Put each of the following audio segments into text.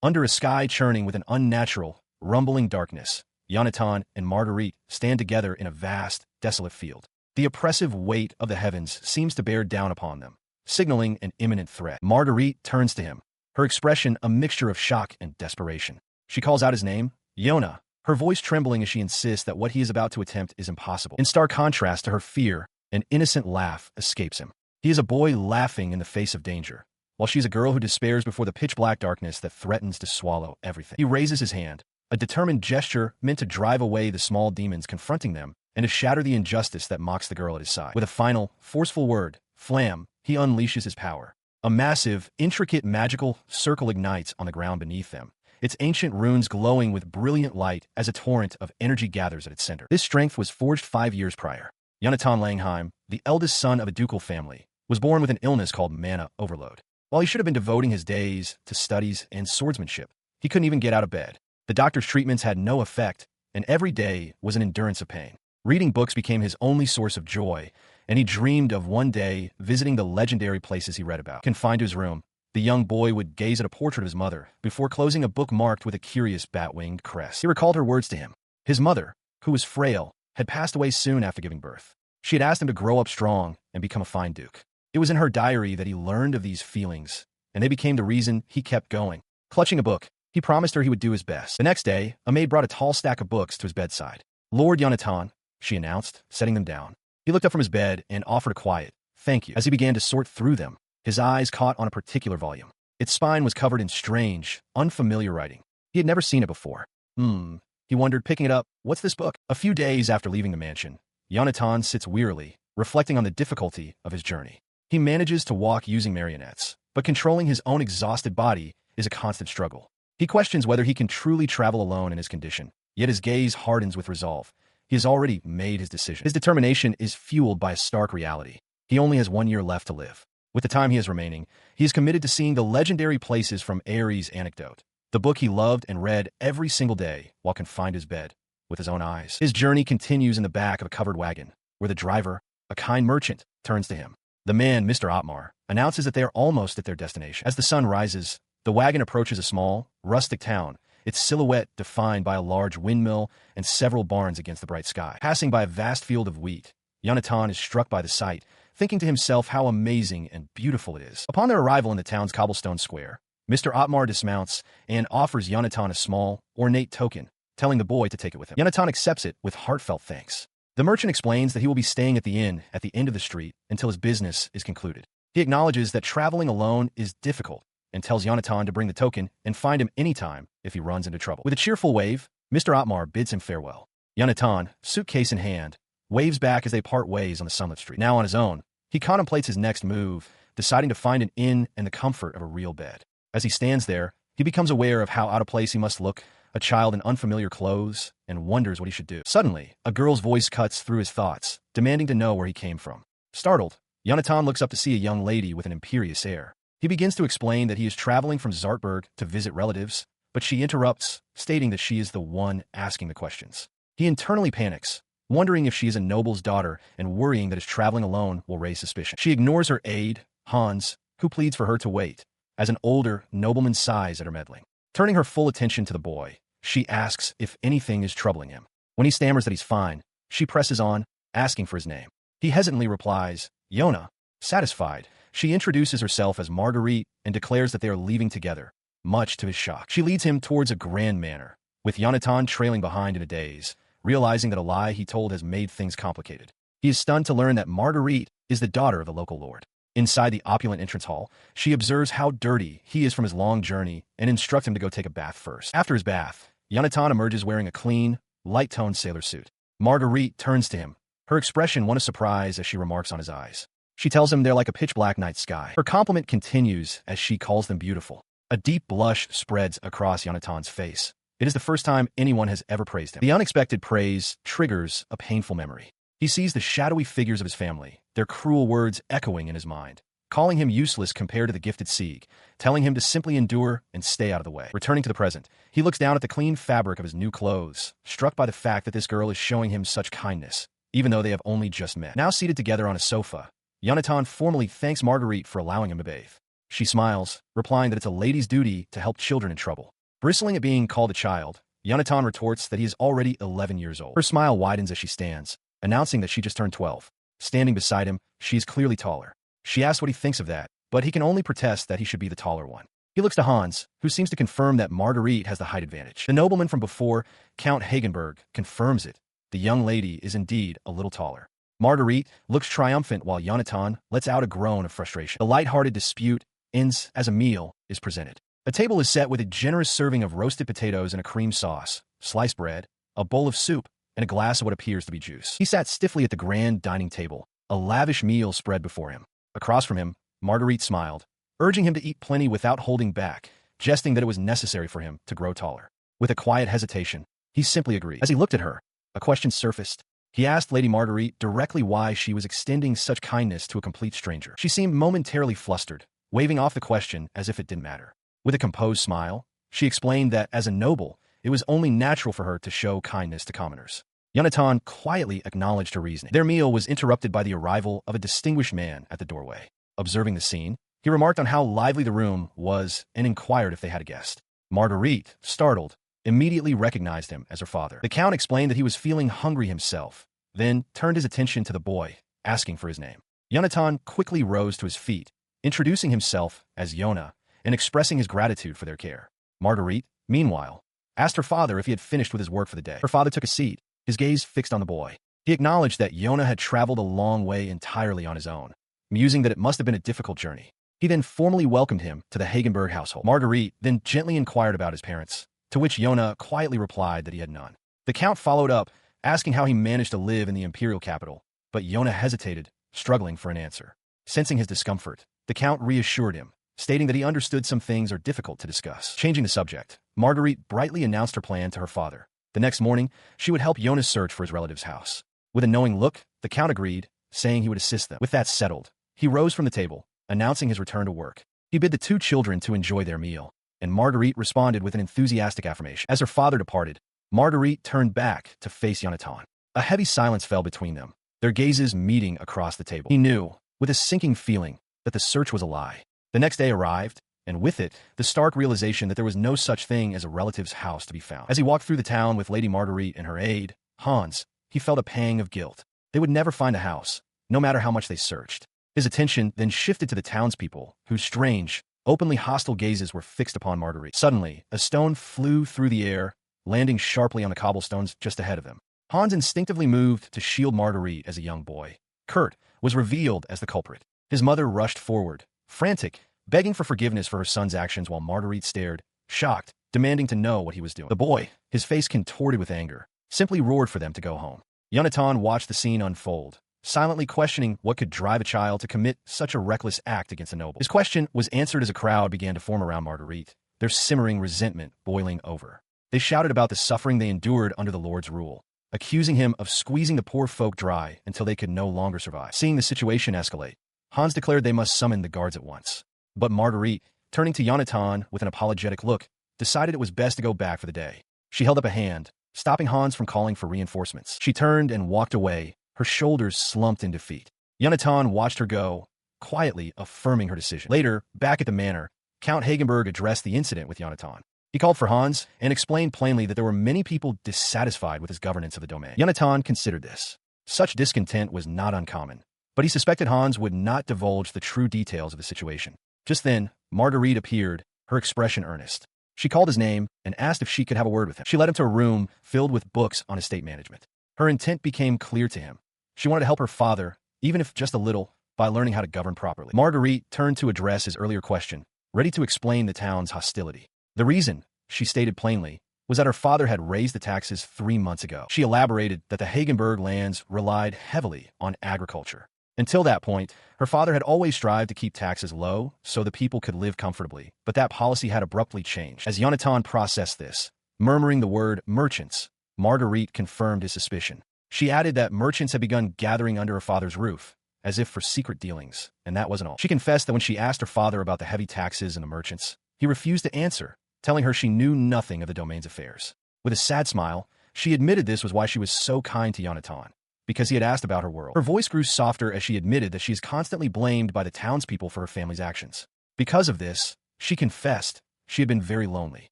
Under a sky churning with an unnatural, rumbling darkness, Yonatan and Marguerite stand together in a vast, desolate field. The oppressive weight of the heavens seems to bear down upon them, signaling an imminent threat. Marguerite turns to him, her expression a mixture of shock and desperation. She calls out his name, Yona, her voice trembling as she insists that what he is about to attempt is impossible. In stark contrast to her fear, an innocent laugh escapes him. He is a boy laughing in the face of danger, while she's a girl who despairs before the pitch-black darkness that threatens to swallow everything. He raises his hand, a determined gesture meant to drive away the small demons confronting them and to shatter the injustice that mocks the girl at his side. With a final, forceful word, flam, he unleashes his power. A massive, intricate magical circle ignites on the ground beneath them, its ancient runes glowing with brilliant light as a torrent of energy gathers at its center. This strength was forged 5 years prior. Yonatan Langheim, the eldest son of a ducal family, was born with an illness called mana overload. While he should have been devoting his days to studies and swordsmanship, he couldn't even get out of bed. The doctor's treatments had no effect, and every day was an endurance of pain. Reading books became his only source of joy, and he dreamed of one day visiting the legendary places he read about. Confined to his room, the young boy would gaze at a portrait of his mother before closing a book marked with a curious bat-winged crest. He recalled her words to him. His mother, who was frail, had passed away soon after giving birth. She had asked him to grow up strong and become a fine duke. It was in her diary that he learned of these feelings, and they became the reason he kept going. Clutching a book, he promised her he would do his best. The next day, a maid brought a tall stack of books to his bedside. Lord Yonatan, she announced, setting them down. He looked up from his bed and offered a quiet, thank you. As he began to sort through them, his eyes caught on a particular volume. Its spine was covered in strange, unfamiliar writing. He had never seen it before. He wondered, picking it up, what's this book? A few days after leaving the mansion, Yonatan sits wearily, reflecting on the difficulty of his journey. He manages to walk using marionettes, but controlling his own exhausted body is a constant struggle. He questions whether he can truly travel alone in his condition, yet his gaze hardens with resolve. He has already made his decision. His determination is fueled by a stark reality. He only has 1 year left to live. With the time he has remaining, he is committed to seeing the legendary places from Ares' Anecdote, the book he loved and read every single day while confined to his bed, with his own eyes. His journey continues in the back of a covered wagon, where the driver, a kind merchant, turns to him. The man, Mr. Otmar, announces that they are almost at their destination. As the sun rises, the wagon approaches a small, rustic town, its silhouette defined by a large windmill and several barns against the bright sky. Passing by a vast field of wheat, Yonatan is struck by the sight, thinking to himself how amazing and beautiful it is. Upon their arrival in the town's cobblestone square, Mr. Otmar dismounts and offers Yonatan a small, ornate token, telling the boy to take it with him. Yonatan accepts it with heartfelt thanks. The merchant explains that he will be staying at the inn at the end of the street until his business is concluded. He acknowledges that traveling alone is difficult and tells Yonatan to bring the token and find him anytime if he runs into trouble. With a cheerful wave, Mr. Otmar bids him farewell. Yonatan, suitcase in hand, waves back as they part ways on the sunlit street. Now on his own, he contemplates his next move, deciding to find an inn and the comfort of a real bed. As he stands there, he becomes aware of how out of place he must look, a child in unfamiliar clothes, and wonders what he should do. Suddenly, a girl's voice cuts through his thoughts, demanding to know where he came from. Startled, Yonatan looks up to see a young lady with an imperious air. He begins to explain that he is traveling from Zartberg to visit relatives, but she interrupts, stating that she is the one asking the questions. He internally panics, wondering if she is a noble's daughter and worrying that his traveling alone will raise suspicion. She ignores her aide, Hans, who pleads for her to wait, as an older nobleman sighs at her meddling. Turning her full attention to the boy, she asks if anything is troubling him. When he stammers that he's fine, she presses on, asking for his name. He hesitantly replies, Yona. Satisfied, she introduces herself as Marguerite and declares that they are leaving together, much to his shock. She leads him towards a grand manor, with Yonatan trailing behind in a daze, realizing that a lie he told has made things complicated. He is stunned to learn that Marguerite is the daughter of the local lord. Inside the opulent entrance hall, she observes how dirty he is from his long journey and instructs him to go take a bath first. After his bath, Yonatan emerges wearing a clean, light-toned sailor suit. Marguerite turns to him, her expression one of surprise as she remarks on his eyes. She tells him they're like a pitch-black night sky. Her compliment continues as she calls them beautiful. A deep blush spreads across Yonatan's face. It is the first time anyone has ever praised him. The unexpected praise triggers a painful memory. He sees the shadowy figures of his family, their cruel words echoing in his mind, calling him useless compared to the gifted Sieg, telling him to simply endure and stay out of the way. Returning to the present, he looks down at the clean fabric of his new clothes, struck by the fact that this girl is showing him such kindness, even though they have only just met. Now seated together on a sofa, Yonatan formally thanks Marguerite for allowing him to bathe. She smiles, replying that it's a lady's duty to help children in trouble. Bristling at being called a child, Yonatan retorts that he is already 11 years old. Her smile widens as she stands, announcing that she just turned 12. Standing beside him, she is clearly taller. She asks what he thinks of that, but he can only protest that he should be the taller one. He looks to Hans, who seems to confirm that Marguerite has the height advantage. The nobleman from before, Count Hagenberg, confirms it. The young lady is indeed a little taller. Marguerite looks triumphant while Yonatan lets out a groan of frustration. The light-hearted dispute ends as a meal is presented. A table is set with a generous serving of roasted potatoes and a cream sauce, sliced bread, a bowl of soup, and a glass of what appears to be juice. He sat stiffly at the grand dining table, a lavish meal spread before him. Across from him, Marguerite smiled, urging him to eat plenty without holding back, jesting that it was necessary for him to grow taller. With a quiet hesitation, he simply agreed. As he looked at her, a question surfaced. He asked Lady Marguerite directly why she was extending such kindness to a complete stranger. She seemed momentarily flustered, waving off the question as if it didn't matter. With a composed smile, she explained that as a noble, it was only natural for her to show kindness to commoners. Yonatan quietly acknowledged her reasoning. Their meal was interrupted by the arrival of a distinguished man at the doorway. Observing the scene, he remarked on how lively the room was and inquired if they had a guest. Marguerite, startled, immediately recognized him as her father. The Count explained that he was feeling hungry himself, then turned his attention to the boy, asking for his name. Yonatan quickly rose to his feet, introducing himself as Yona and expressing his gratitude for their care. Marguerite, meanwhile, asked her father if he had finished with his work for the day. Her father took a seat, his gaze fixed on the boy. He acknowledged that Yona had traveled a long way entirely on his own, musing that it must have been a difficult journey. He then formally welcomed him to the Hagenberg household. Marguerite then gently inquired about his parents, to which Yona quietly replied that he had none. The Count followed up, asking how he managed to live in the imperial capital, but Yona hesitated, struggling for an answer. Sensing his discomfort, the Count reassured him, stating that he understood some things are difficult to discuss. Changing the subject, Marguerite brightly announced her plan to her father. The next morning, she would help Yona's search for his relative's house. With a knowing look, the Count agreed, saying he would assist them. With that settled, he rose from the table, announcing his return to work. He bid the two children to enjoy their meal, and Marguerite responded with an enthusiastic affirmation. As her father departed, Marguerite turned back to face Yonatan. A heavy silence fell between them, their gazes meeting across the table. He knew, with a sinking feeling, that the search was a lie. The next day arrived, and with it, the stark realization that there was no such thing as a relative's house to be found. As he walked through the town with Lady Marguerite and her aide, Hans, he felt a pang of guilt. They would never find a house, no matter how much they searched. His attention then shifted to the townspeople, whose strange, openly hostile gazes were fixed upon Marguerite. Suddenly, a stone flew through the air, landing sharply on the cobblestones just ahead of him. Hans instinctively moved to shield Marguerite as a young boy. Kurt was revealed as the culprit. His mother rushed forward, frantic, begging for forgiveness for her son's actions while Marguerite stared, shocked, demanding to know what he was doing. The boy, his face contorted with anger, simply roared for them to go home. Yonatan watched the scene unfold, silently questioning what could drive a child to commit such a reckless act against a noble. His question was answered as a crowd began to form around Marguerite, their simmering resentment boiling over. They shouted about the suffering they endured under the Lord's rule, accusing him of squeezing the poor folk dry until they could no longer survive. Seeing the situation escalate, Hans declared they must summon the guards at once. But Marguerite, turning to Yonatan with an apologetic look, decided it was best to go back for the day. She held up a hand, stopping Hans from calling for reinforcements. She turned and walked away, her shoulders slumped in defeat. Yonatan watched her go, quietly affirming her decision. Later, back at the manor, Count Hagenberg addressed the incident with Yonatan. He called for Hans and explained plainly that there were many people dissatisfied with his governance of the domain. Yonatan considered this. Such discontent was not uncommon, but he suspected Hans would not divulge the true details of the situation. Just then, Marguerite appeared, her expression earnest. She called his name and asked if she could have a word with him. She led him to a room filled with books on estate management. Her intent became clear to him. She wanted to help her father, even if just a little, by learning how to govern properly. Marguerite turned to address his earlier question, ready to explain the town's hostility. The reason, she stated plainly, was that her father had raised the taxes 3 months ago. She elaborated that the Hagenberg lands relied heavily on agriculture. Until that point, her father had always strived to keep taxes low so the people could live comfortably, but that policy had abruptly changed. As Yonatan processed this, murmuring the word merchants, Marguerite confirmed his suspicion. She added that merchants had begun gathering under her father's roof, as if for secret dealings, and that wasn't all. She confessed that when she asked her father about the heavy taxes and the merchants, he refused to answer, telling her she knew nothing of the domain's affairs. With a sad smile, she admitted this was why she was so kind to Yonatan, because he had asked about her world. Her voice grew softer as she admitted that she is constantly blamed by the townspeople for her family's actions. Because of this, she confessed she had been very lonely.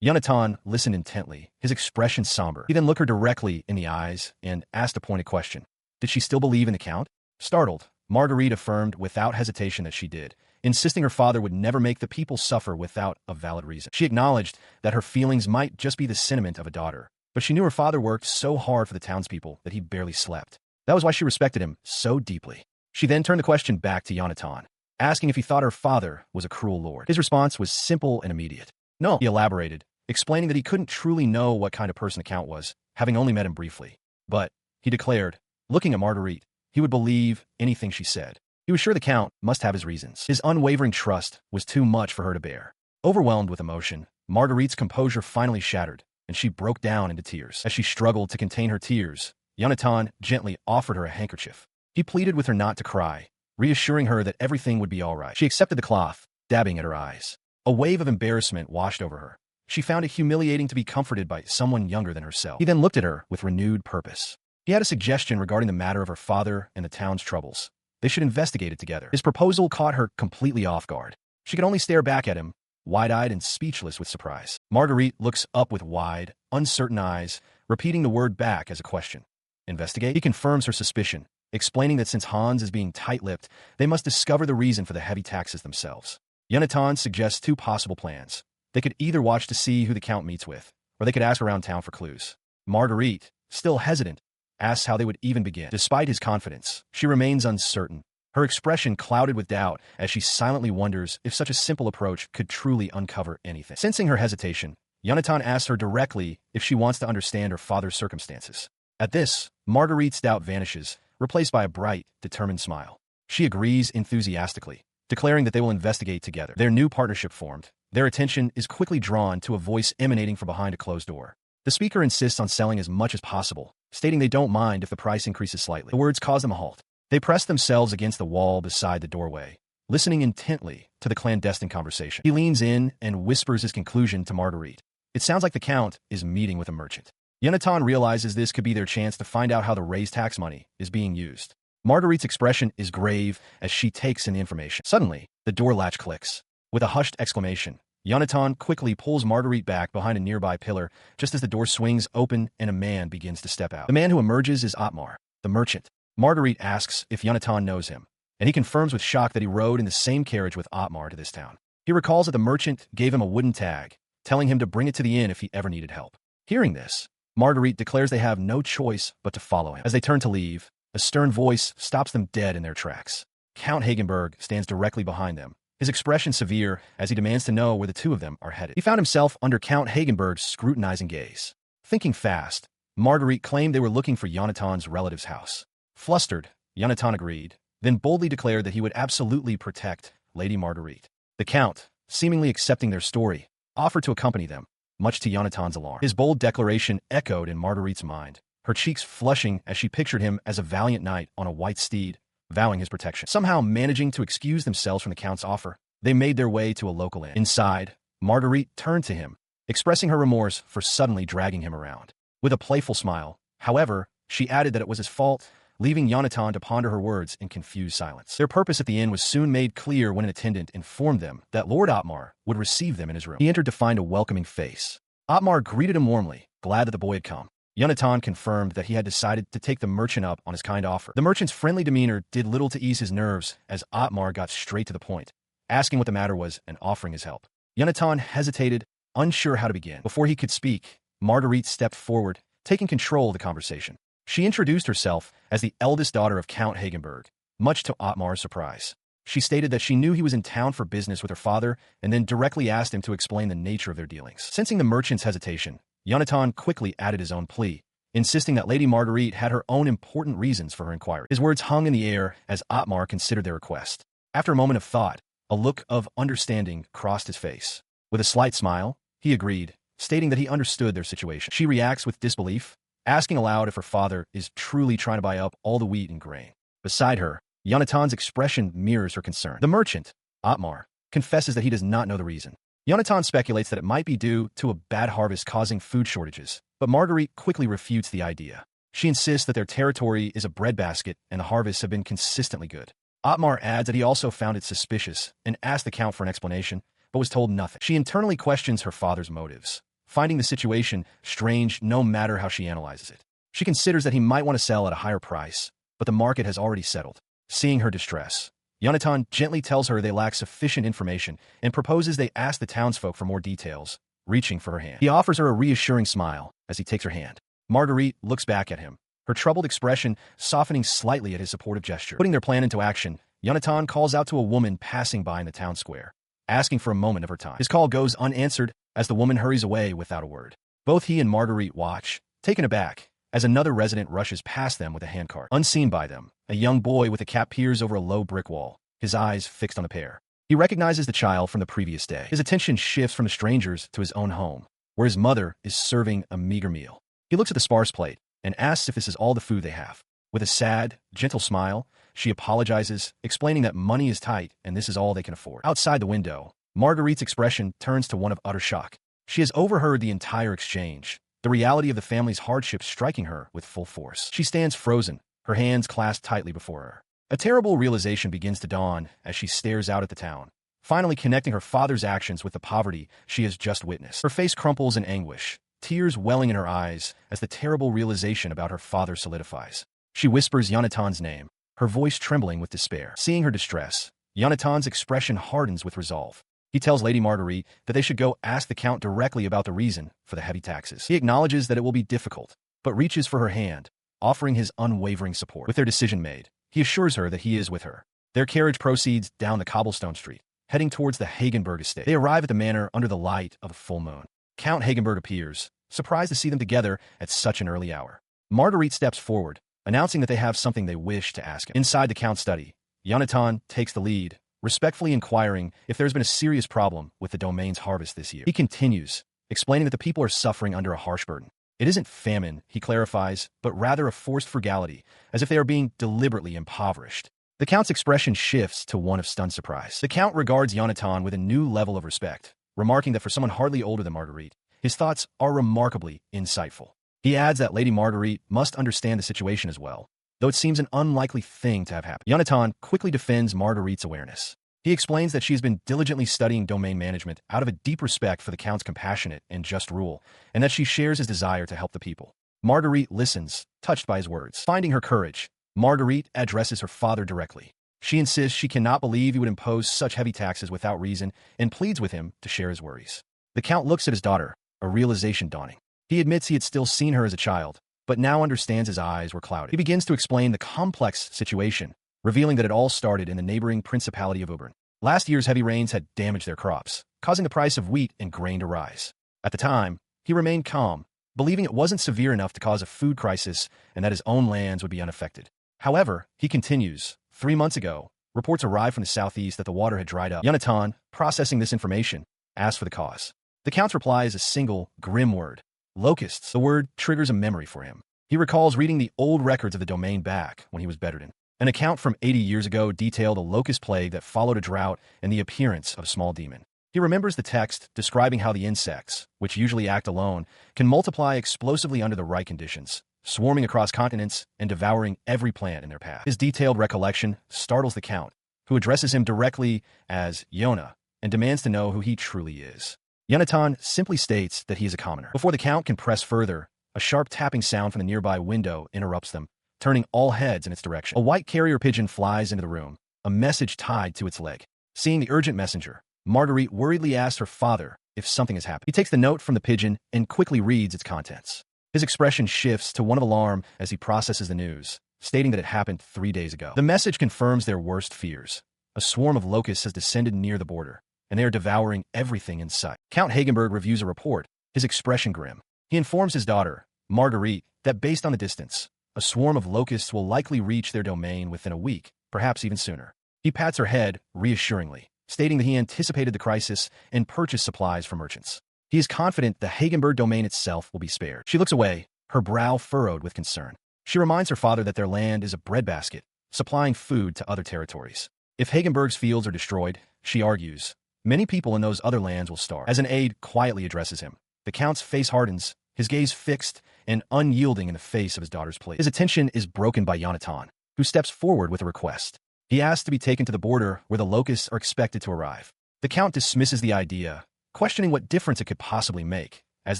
Yonatan listened intently, his expression somber. He then looked her directly in the eyes and asked a pointed question. Did she still believe in the Count? Startled, Marguerite affirmed without hesitation that she did, insisting her father would never make the people suffer without a valid reason. She acknowledged that her feelings might just be the sentiment of a daughter, but she knew her father worked so hard for the townspeople that he barely slept. That was why she respected him so deeply. She then turned the question back to Yonatan, asking if he thought her father was a cruel lord. His response was simple and immediate. No, he elaborated, explaining that he couldn't truly know what kind of person the Count was, having only met him briefly. But, he declared, looking at Marguerite, he would believe anything she said. He was sure the Count must have his reasons. His unwavering trust was too much for her to bear. Overwhelmed with emotion, Marguerite's composure finally shattered, and she broke down into tears. As she struggled to contain her tears, Yonatan gently offered her a handkerchief. He pleaded with her not to cry, reassuring her that everything would be all right. She accepted the cloth, dabbing at her eyes. A wave of embarrassment washed over her. She found it humiliating to be comforted by someone younger than herself. He then looked at her with renewed purpose. He had a suggestion regarding the matter of her father and the town's troubles. They should investigate it together. His proposal caught her completely off guard. She could only stare back at him, wide-eyed and speechless with surprise. Marguerite looks up with wide, uncertain eyes, repeating the word back as a question. Investigate? He confirms her suspicion, explaining that since Hans is being tight-lipped, they must discover the reason for the heavy taxes themselves. Yonatan suggests two possible plans. They could either watch to see who the Count meets with, or they could ask around town for clues. Marguerite, still hesitant, asks how they would even begin. Despite his confidence, she remains uncertain, her expression clouded with doubt as she silently wonders if such a simple approach could truly uncover anything. Sensing her hesitation, Yonatan asks her directly if she wants to understand her father's circumstances. At this, Marguerite's doubt vanishes, replaced by a bright, determined smile. She agrees enthusiastically, declaring that they will investigate together. Their new partnership formed. Their attention is quickly drawn to a voice emanating from behind a closed door. The speaker insists on selling as much as possible, stating they don't mind if the price increases slightly. The words cause them a halt. They press themselves against the wall beside the doorway, listening intently to the clandestine conversation. He leans in and whispers his conclusion to Marguerite. It sounds like the Count is meeting with a merchant. Yonatan realizes this could be their chance to find out how the raised tax money is being used. Marguerite's expression is grave as she takes in the information. Suddenly, the door latch clicks. With a hushed exclamation, Yonatan quickly pulls Marguerite back behind a nearby pillar just as the door swings open and a man begins to step out. The man who emerges is Otmar, the merchant. Marguerite asks if Yonatan knows him, and he confirms with shock that he rode in the same carriage with Otmar to this town. He recalls that the merchant gave him a wooden tag, telling him to bring it to the inn if he ever needed help. Hearing this, Marguerite declares they have no choice but to follow him. As they turn to leave, a stern voice stops them dead in their tracks. Count Hagenberg stands directly behind them, his expression severe as he demands to know where the two of them are headed. He found himself under Count Hagenberg's scrutinizing gaze. Thinking fast, Marguerite claimed they were looking for Yonatan's relative's house. Flustered, Yonatan agreed, then boldly declared that he would absolutely protect Lady Marguerite. The Count, seemingly accepting their story, offered to accompany them, much to Yonatan's alarm. His bold declaration echoed in Marguerite's mind, her cheeks flushing as she pictured him as a valiant knight on a white steed, vowing his protection. Somehow managing to excuse themselves from the Count's offer, they made their way to a local inn. Inside, Marguerite turned to him, expressing her remorse for suddenly dragging him around. With a playful smile, however, she added that it was his fault, leaving Yonatan to ponder her words in confused silence. Their purpose at the inn was soon made clear when an attendant informed them that Lord Otmar would receive them in his room. He entered to find a welcoming face. Otmar greeted him warmly, glad that the boy had come. Yonatan confirmed that he had decided to take the merchant up on his kind offer. The merchant's friendly demeanor did little to ease his nerves as Otmar got straight to the point, asking what the matter was and offering his help. Yonatan hesitated, unsure how to begin. Before he could speak, Marguerite stepped forward, taking control of the conversation. She introduced herself as the eldest daughter of Count Hagenberg, much to Otmar's surprise. She stated that she knew he was in town for business with her father and then directly asked him to explain the nature of their dealings. Sensing the merchant's hesitation, Yonatan quickly added his own plea, insisting that Lady Marguerite had her own important reasons for her inquiry. His words hung in the air as Otmar considered their request. After a moment of thought, a look of understanding crossed his face. With a slight smile, he agreed, stating that he understood their situation. She reacts with disbelief, asking aloud if her father is truly trying to buy up all the wheat and grain. Beside her, Yonatan's expression mirrors her concern. The merchant, Otmar, confesses that he does not know the reason. Yonatan speculates that it might be due to a bad harvest causing food shortages, but Marguerite quickly refutes the idea. She insists that their territory is a breadbasket and the harvests have been consistently good. Otmar adds that he also found it suspicious and asked the Count for an explanation, but was told nothing. She internally questions her father's motives, finding the situation strange no matter how she analyzes it. She considers that he might want to sell at a higher price, but the market has already settled. Seeing her distress, Yonatan gently tells her they lack sufficient information and proposes they ask the townsfolk for more details, reaching for her hand. He offers her a reassuring smile as he takes her hand. Marguerite looks back at him, her troubled expression softening slightly at his supportive gesture. Putting their plan into action, Yonatan calls out to a woman passing by in the town square, asking for a moment of her time. His call goes unanswered as the woman hurries away without a word. Both he and Marguerite watch, taken aback, as another resident rushes past them with a handcart. Unseen by them, a young boy with a cap peers over a low brick wall, his eyes fixed on the pair. He recognizes the child from the previous day. His attention shifts from the strangers to his own home, where his mother is serving a meager meal. He looks at the sparse plate and asks if this is all the food they have. With a sad, gentle smile, she apologizes, explaining that money is tight and this is all they can afford. Outside the window, Marguerite's expression turns to one of utter shock. She has overheard the entire exchange, the reality of the family's hardship striking her with full force. She stands frozen, her hands clasped tightly before her. A terrible realization begins to dawn as she stares out at the town, finally connecting her father's actions with the poverty she has just witnessed. Her face crumples in anguish, tears welling in her eyes as the terrible realization about her father solidifies. She whispers Yonatan's name, her voice trembling with despair. Seeing her distress, Yonatan's expression hardens with resolve. He tells Lady Marguerite that they should go ask the Count directly about the reason for the heavy taxes. He acknowledges that it will be difficult, but reaches for her hand, offering his unwavering support. With their decision made, he assures her that he is with her. Their carriage proceeds down the cobblestone street, heading towards the Hagenberg estate. They arrive at the manor under the light of a full moon. Count Hagenberg appears, surprised to see them together at such an early hour. Marguerite steps forward, announcing that they have something they wish to ask him. Inside the Count's study, Yonatan takes the lead, respectfully inquiring if there's been a serious problem with the domain's harvest this year. He continues, explaining that the people are suffering under a harsh burden. It isn't famine, he clarifies, but rather a forced frugality, as if they are being deliberately impoverished. The Count's expression shifts to one of stunned surprise. The Count regards Yonatan with a new level of respect, remarking that for someone hardly older than Marguerite, his thoughts are remarkably insightful. He adds that Lady Marguerite must understand the situation as well, though it seems an unlikely thing to have happened. Yonatan quickly defends Marguerite's awareness. He explains that she has been diligently studying domain management out of a deep respect for the Count's compassionate and just rule, and that she shares his desire to help the people. Marguerite listens, touched by his words. Finding her courage, Marguerite addresses her father directly. She insists she cannot believe he would impose such heavy taxes without reason and pleads with him to share his worries. The Count looks at his daughter, a realization dawning. He admits he had still seen her as a child, but now understands his eyes were clouded. He begins to explain the complex situation, revealing that it all started in the neighboring Principality of Ubern. Last year's heavy rains had damaged their crops, causing the price of wheat and grain to rise. At the time, he remained calm, believing it wasn't severe enough to cause a food crisis and that his own lands would be unaffected. However, he continues, 3 months ago, reports arrived from the southeast that the water had dried up. Yonatan, processing this information, asks for the cause. The Count's reply is a single, grim word. Locusts. The word triggers a memory for him. He recalls reading the old records of the domain back when he was bedridden. An account from 80 years ago detailed a locust plague that followed a drought and the appearance of a small demon. He remembers the text describing how the insects, which usually act alone, can multiply explosively under the right conditions, swarming across continents and devouring every plant in their path. His detailed recollection startles the Count, who addresses him directly as Yona and demands to know who he truly is. Yonatan simply states that he is a commoner. Before the Count can press further, a sharp tapping sound from the nearby window interrupts them, turning all heads in its direction. A white carrier pigeon flies into the room, a message tied to its leg. Seeing the urgent messenger, Marguerite worriedly asks her father if something has happened. He takes the note from the pigeon and quickly reads its contents. His expression shifts to one of alarm as he processes the news, stating that it happened 3 days ago. The message confirms their worst fears. A swarm of locusts has descended near the border, and they are devouring everything in sight. Count Hagenberg reviews a report, his expression grim. He informs his daughter, Marguerite, that based on the distance, a swarm of locusts will likely reach their domain within a week, perhaps even sooner. He pats her head reassuringly, stating that he anticipated the crisis and purchased supplies from merchants. He is confident the Hagenberg domain itself will be spared. She looks away, her brow furrowed with concern. She reminds her father that their land is a breadbasket, supplying food to other territories. If Hagenberg's fields are destroyed, she argues, many people in those other lands will starve. As an aide quietly addresses him, the Count's face hardens, his gaze fixed and unyielding in the face of his daughter's plea. His attention is broken by Yonatan, who steps forward with a request. He asks to be taken to the border where the locusts are expected to arrive. The Count dismisses the idea, questioning what difference it could possibly make, as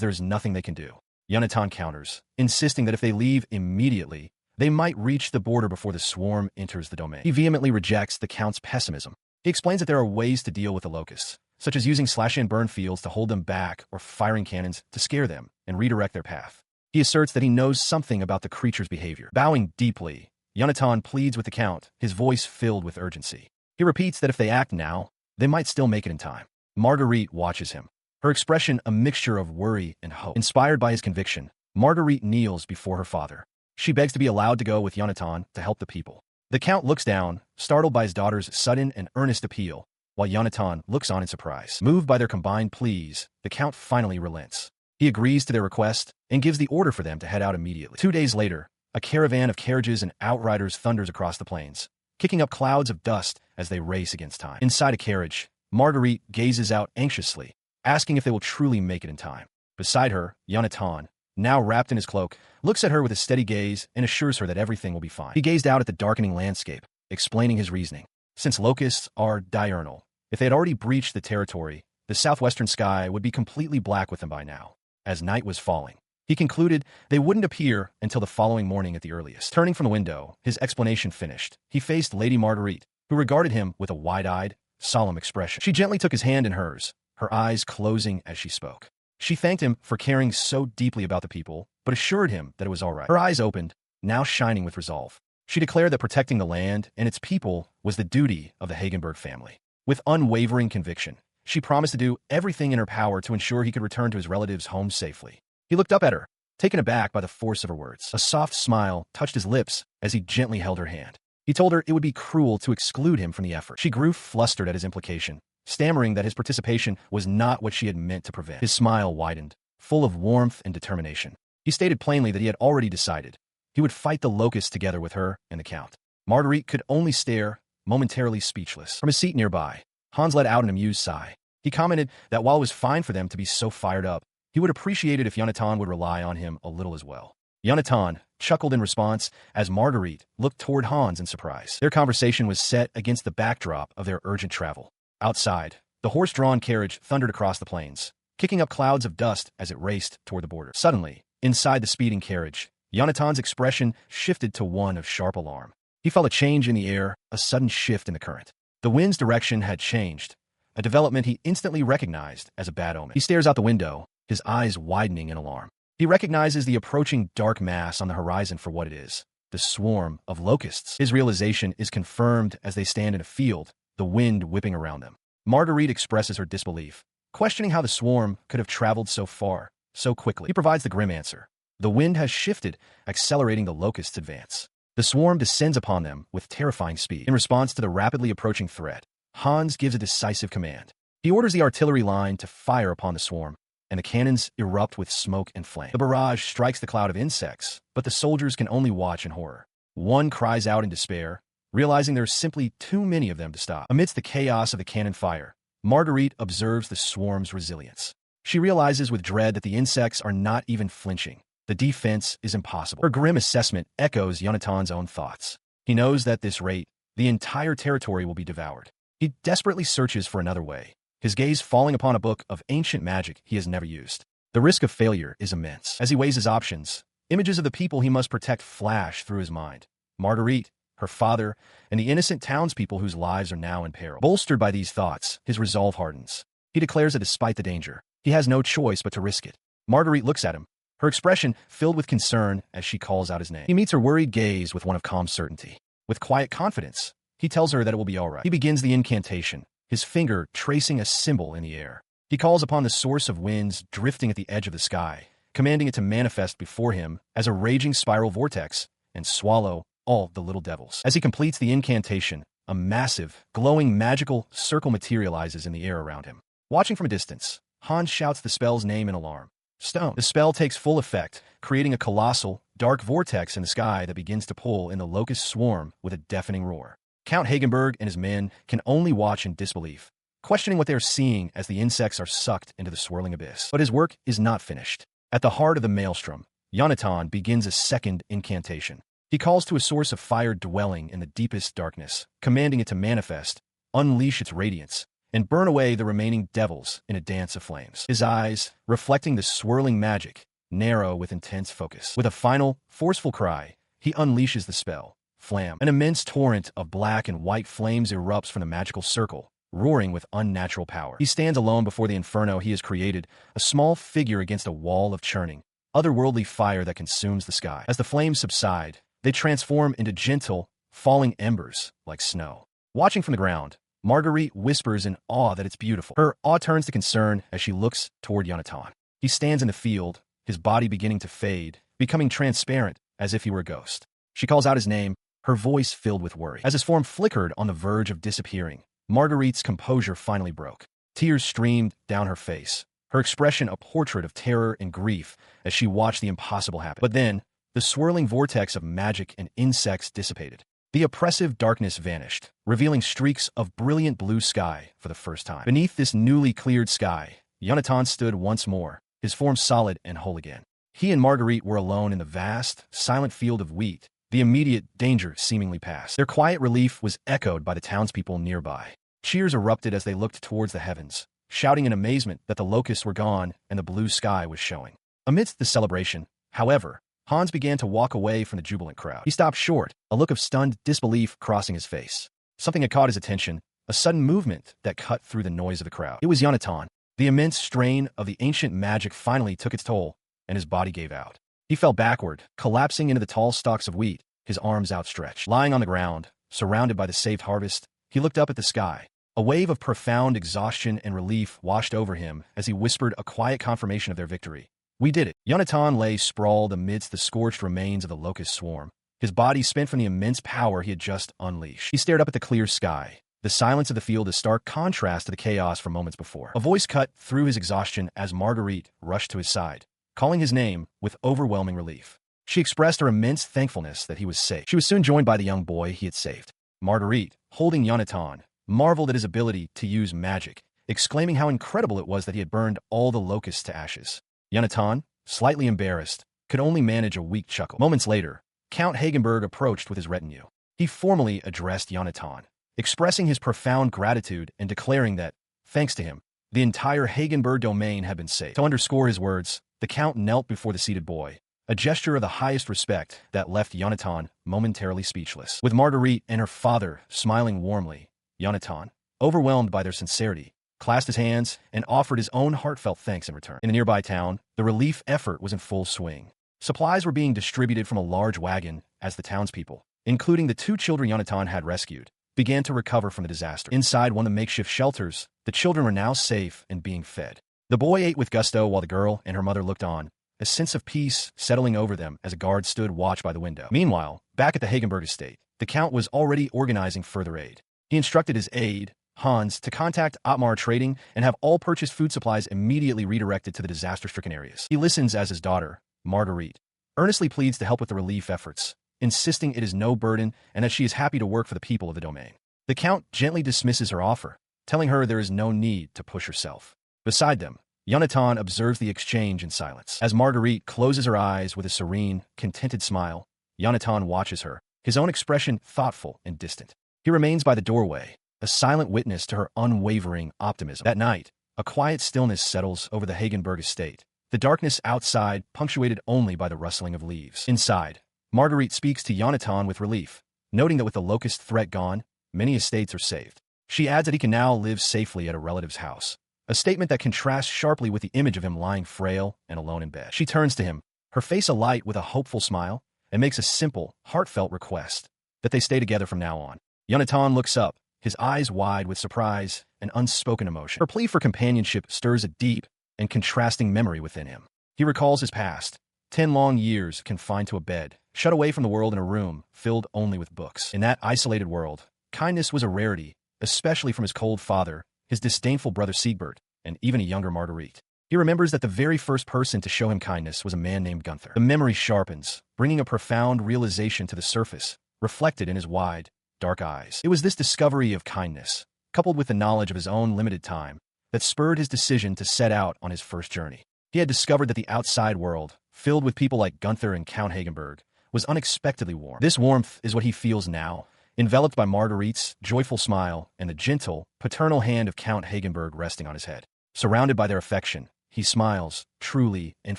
there is nothing they can do. Yonatan counters, insisting that if they leave immediately, they might reach the border before the swarm enters the domain. He vehemently rejects the Count's pessimism. He explains that there are ways to deal with the locusts, such as using slash-and-burn fields to hold them back or firing cannons to scare them and redirect their path. He asserts that he knows something about the creature's behavior. Bowing deeply, Yonatan pleads with the Count, his voice filled with urgency. He repeats that if they act now, they might still make it in time. Marguerite watches him, her expression a mixture of worry and hope. Inspired by his conviction, Marguerite kneels before her father. She begs to be allowed to go with Yonatan to help the people. The Count looks down, startled by his daughter's sudden and earnest appeal, while Yonatan looks on in surprise. Moved by their combined pleas, the Count finally relents. He agrees to their request and gives the order for them to head out immediately. 2 days later, a caravan of carriages and outriders thunders across the plains, kicking up clouds of dust as they race against time. Inside a carriage, Marguerite gazes out anxiously, asking if they will truly make it in time. Beside her, Yonatan, now wrapped in his cloak, looks at her with a steady gaze and assures her that everything will be fine. He gazed out at the darkening landscape, explaining his reasoning. Since locusts are diurnal, if they had already breached the territory, the southwestern sky would be completely black with them by now. As night was falling, he concluded they wouldn't appear until the following morning at the earliest. Turning from the window, his explanation finished, he faced Lady Marguerite, who regarded him with a wide-eyed, solemn expression. She gently took his hand in hers, her eyes closing as she spoke. She thanked him for caring so deeply about the people, but assured him that it was all right. Her eyes opened, now shining with resolve. She declared that protecting the land and its people was the duty of the Hagenberg family. With unwavering conviction, she promised to do everything in her power to ensure he could return to his relatives' home safely. He looked up at her, taken aback by the force of her words. A soft smile touched his lips as he gently held her hand. He told her it would be cruel to exclude him from the effort. She grew flustered at his implication, stammering that his participation was not what she had meant to prevent. His smile widened, full of warmth and determination. He stated plainly that he had already decided. He would fight the locusts together with her and the Count. Marguerite could only stare, momentarily speechless. From his seat nearby, Hans let out an amused sigh. He commented that while it was fine for them to be so fired up, he would appreciate it if Yonatan would rely on him a little as well. Yonatan chuckled in response as Marguerite looked toward Hans in surprise. Their conversation was set against the backdrop of their urgent travel. Outside, the horse-drawn carriage thundered across the plains, kicking up clouds of dust as it raced toward the border. Suddenly, inside the speeding carriage, Yonatan's expression shifted to one of sharp alarm. He felt a change in the air, a sudden shift in the current. The wind's direction had changed, a development he instantly recognized as a bad omen. He stares out the window, his eyes widening in alarm. He recognizes the approaching dark mass on the horizon for what it is, the swarm of locusts. His realization is confirmed as they stand in a field, the wind whipping around them. Marguerite expresses her disbelief, questioning how the swarm could have traveled so far, so quickly. He provides the grim answer. The wind has shifted, accelerating the locusts' advance. The swarm descends upon them with terrifying speed. In response to the rapidly approaching threat, Hans gives a decisive command. He orders the artillery line to fire upon the swarm, and the cannons erupt with smoke and flame. The barrage strikes the cloud of insects, but the soldiers can only watch in horror. One cries out in despair, realizing there are simply too many of them to stop. Amidst the chaos of the cannon fire, Marguerite observes the swarm's resilience. She realizes with dread that the insects are not even flinching. The defense is impossible. Her grim assessment echoes Yonatan's own thoughts. He knows that at this rate, the entire territory will be devoured. He desperately searches for another way, his gaze falling upon a book of ancient magic he has never used. The risk of failure is immense. As he weighs his options, images of the people he must protect flash through his mind. Marguerite, her father, and the innocent townspeople whose lives are now in peril. Bolstered by these thoughts, his resolve hardens. He declares that despite the danger, he has no choice but to risk it. Marguerite looks at him, her expression filled with concern as she calls out his name. He meets her worried gaze with one of calm certainty. With quiet confidence, he tells her that it will be all right. He begins the incantation, his finger tracing a symbol in the air. He calls upon the source of winds drifting at the edge of the sky, commanding it to manifest before him as a raging spiral vortex and swallow all the little devils. As he completes the incantation, a massive, glowing magical circle materializes in the air around him. Watching from a distance, Hans shouts the spell's name in alarm. Stone. The spell takes full effect, creating a colossal, dark vortex in the sky that begins to pull in the locust swarm with a deafening roar. Count Hagenberg and his men can only watch in disbelief, questioning what they are seeing as the insects are sucked into the swirling abyss. But his work is not finished. At the heart of the maelstrom, Yonatan begins a second incantation. He calls to a source of fire dwelling in the deepest darkness, commanding it to manifest, unleash its radiance, and burn away the remaining devils in a dance of flames. His eyes, reflecting the swirling magic, narrow with intense focus. With a final, forceful cry, he unleashes the spell. Flam. An immense torrent of black and white flames erupts from the magical circle, roaring with unnatural power. He stands alone before the inferno he has created, a small figure against a wall of churning, otherworldly fire that consumes the sky. As the flames subside, they transform into gentle, falling embers like snow. Watching from the ground, Marguerite whispers in awe that it's beautiful. Her awe turns to concern as she looks toward Yonatan. He stands in the field, his body beginning to fade, becoming transparent as if he were a ghost. She calls out his name, her voice filled with worry. As his form flickered on the verge of disappearing, Marguerite's composure finally broke. Tears streamed down her face, her expression a portrait of terror and grief as she watched the impossible happen. But then, the swirling vortex of magic and insects dissipated. The oppressive darkness vanished, revealing streaks of brilliant blue sky for the first time. Beneath this newly cleared sky, Yonatan stood once more, his form solid and whole again. He and Marguerite were alone in the vast, silent field of wheat, the immediate danger seemingly past. Their quiet relief was echoed by the townspeople nearby. Cheers erupted as they looked towards the heavens, shouting in amazement that the locusts were gone and the blue sky was showing. Amidst the celebration, however, Hans began to walk away from the jubilant crowd. He stopped short, a look of stunned disbelief crossing his face. Something had caught his attention, a sudden movement that cut through the noise of the crowd. It was Yonatan. The immense strain of the ancient magic finally took its toll, and his body gave out. He fell backward, collapsing into the tall stalks of wheat, his arms outstretched. Lying on the ground, surrounded by the saved harvest, he looked up at the sky. A wave of profound exhaustion and relief washed over him as he whispered a quiet confirmation of their victory. We did it. Yonatan lay sprawled amidst the scorched remains of the locust swarm, his body spent from the immense power he had just unleashed. He stared up at the clear sky, the silence of the field a stark contrast to the chaos from moments before. A voice cut through his exhaustion as Marguerite rushed to his side, calling his name with overwhelming relief. She expressed her immense thankfulness that he was safe. She was soon joined by the young boy he had saved. Marguerite, holding Yonatan, marveled at his ability to use magic, exclaiming how incredible it was that he had burned all the locusts to ashes. Yonatan, slightly embarrassed, could only manage a weak chuckle. Moments later, Count Hagenberg approached with his retinue. He formally addressed Yonatan, expressing his profound gratitude and declaring that, thanks to him, the entire Hagenberg domain had been saved. To underscore his words, the Count knelt before the seated boy, a gesture of the highest respect that left Yonatan momentarily speechless. With Marguerite and her father smiling warmly, Yonatan, overwhelmed by their sincerity, clasped his hands and offered his own heartfelt thanks in return. In a nearby town, the relief effort was in full swing. Supplies were being distributed from a large wagon as the townspeople, including the 2 children Yonatan had rescued, began to recover from the disaster. Inside one of the makeshift shelters, the children were now safe and being fed. The boy ate with gusto while the girl and her mother looked on, a sense of peace settling over them as a guard stood watch by the window. Meanwhile, back at the Hagenberg estate, the Count was already organizing further aid. He instructed his aide, Hans, to contact Otmar Trading and have all purchased food supplies immediately redirected to the disaster-stricken areas. He listens as his daughter, Marguerite, earnestly pleads to help with the relief efforts, insisting it is no burden and that she is happy to work for the people of the domain. The Count gently dismisses her offer, telling her there is no need to push herself. Beside them, Yonatan observes the exchange in silence. As Marguerite closes her eyes with a serene, contented smile, Yonatan watches her, his own expression thoughtful and distant. He remains by the doorway, a silent witness to her unwavering optimism. That night, a quiet stillness settles over the Hagenberg estate, the darkness outside punctuated only by the rustling of leaves. Inside, Marguerite speaks to Yonatan with relief, noting that with the locust threat gone, many estates are saved. She adds that he can now live safely at a relative's house, a statement that contrasts sharply with the image of him lying frail and alone in bed. She turns to him, her face alight with a hopeful smile, and makes a simple, heartfelt request that they stay together from now on. Yonatan looks up, his eyes wide with surprise and unspoken emotion. Her plea for companionship stirs a deep and contrasting memory within him. He recalls his past, 10 long years confined to a bed, shut away from the world in a room filled only with books. In that isolated world, kindness was a rarity, especially from his cold father, his disdainful brother Siegbert, and even a younger Marguerite. He remembers that the very first person to show him kindness was a man named Gunther. The memory sharpens, bringing a profound realization to the surface, reflected in his wide, dark eyes. It was this discovery of kindness, coupled with the knowledge of his own limited time, that spurred his decision to set out on his first journey. He had discovered that the outside world, filled with people like Gunther and Count Hagenberg, was unexpectedly warm. This warmth is what he feels now, enveloped by Marguerite's joyful smile and the gentle, paternal hand of Count Hagenberg resting on his head. Surrounded by their affection, he smiles, truly and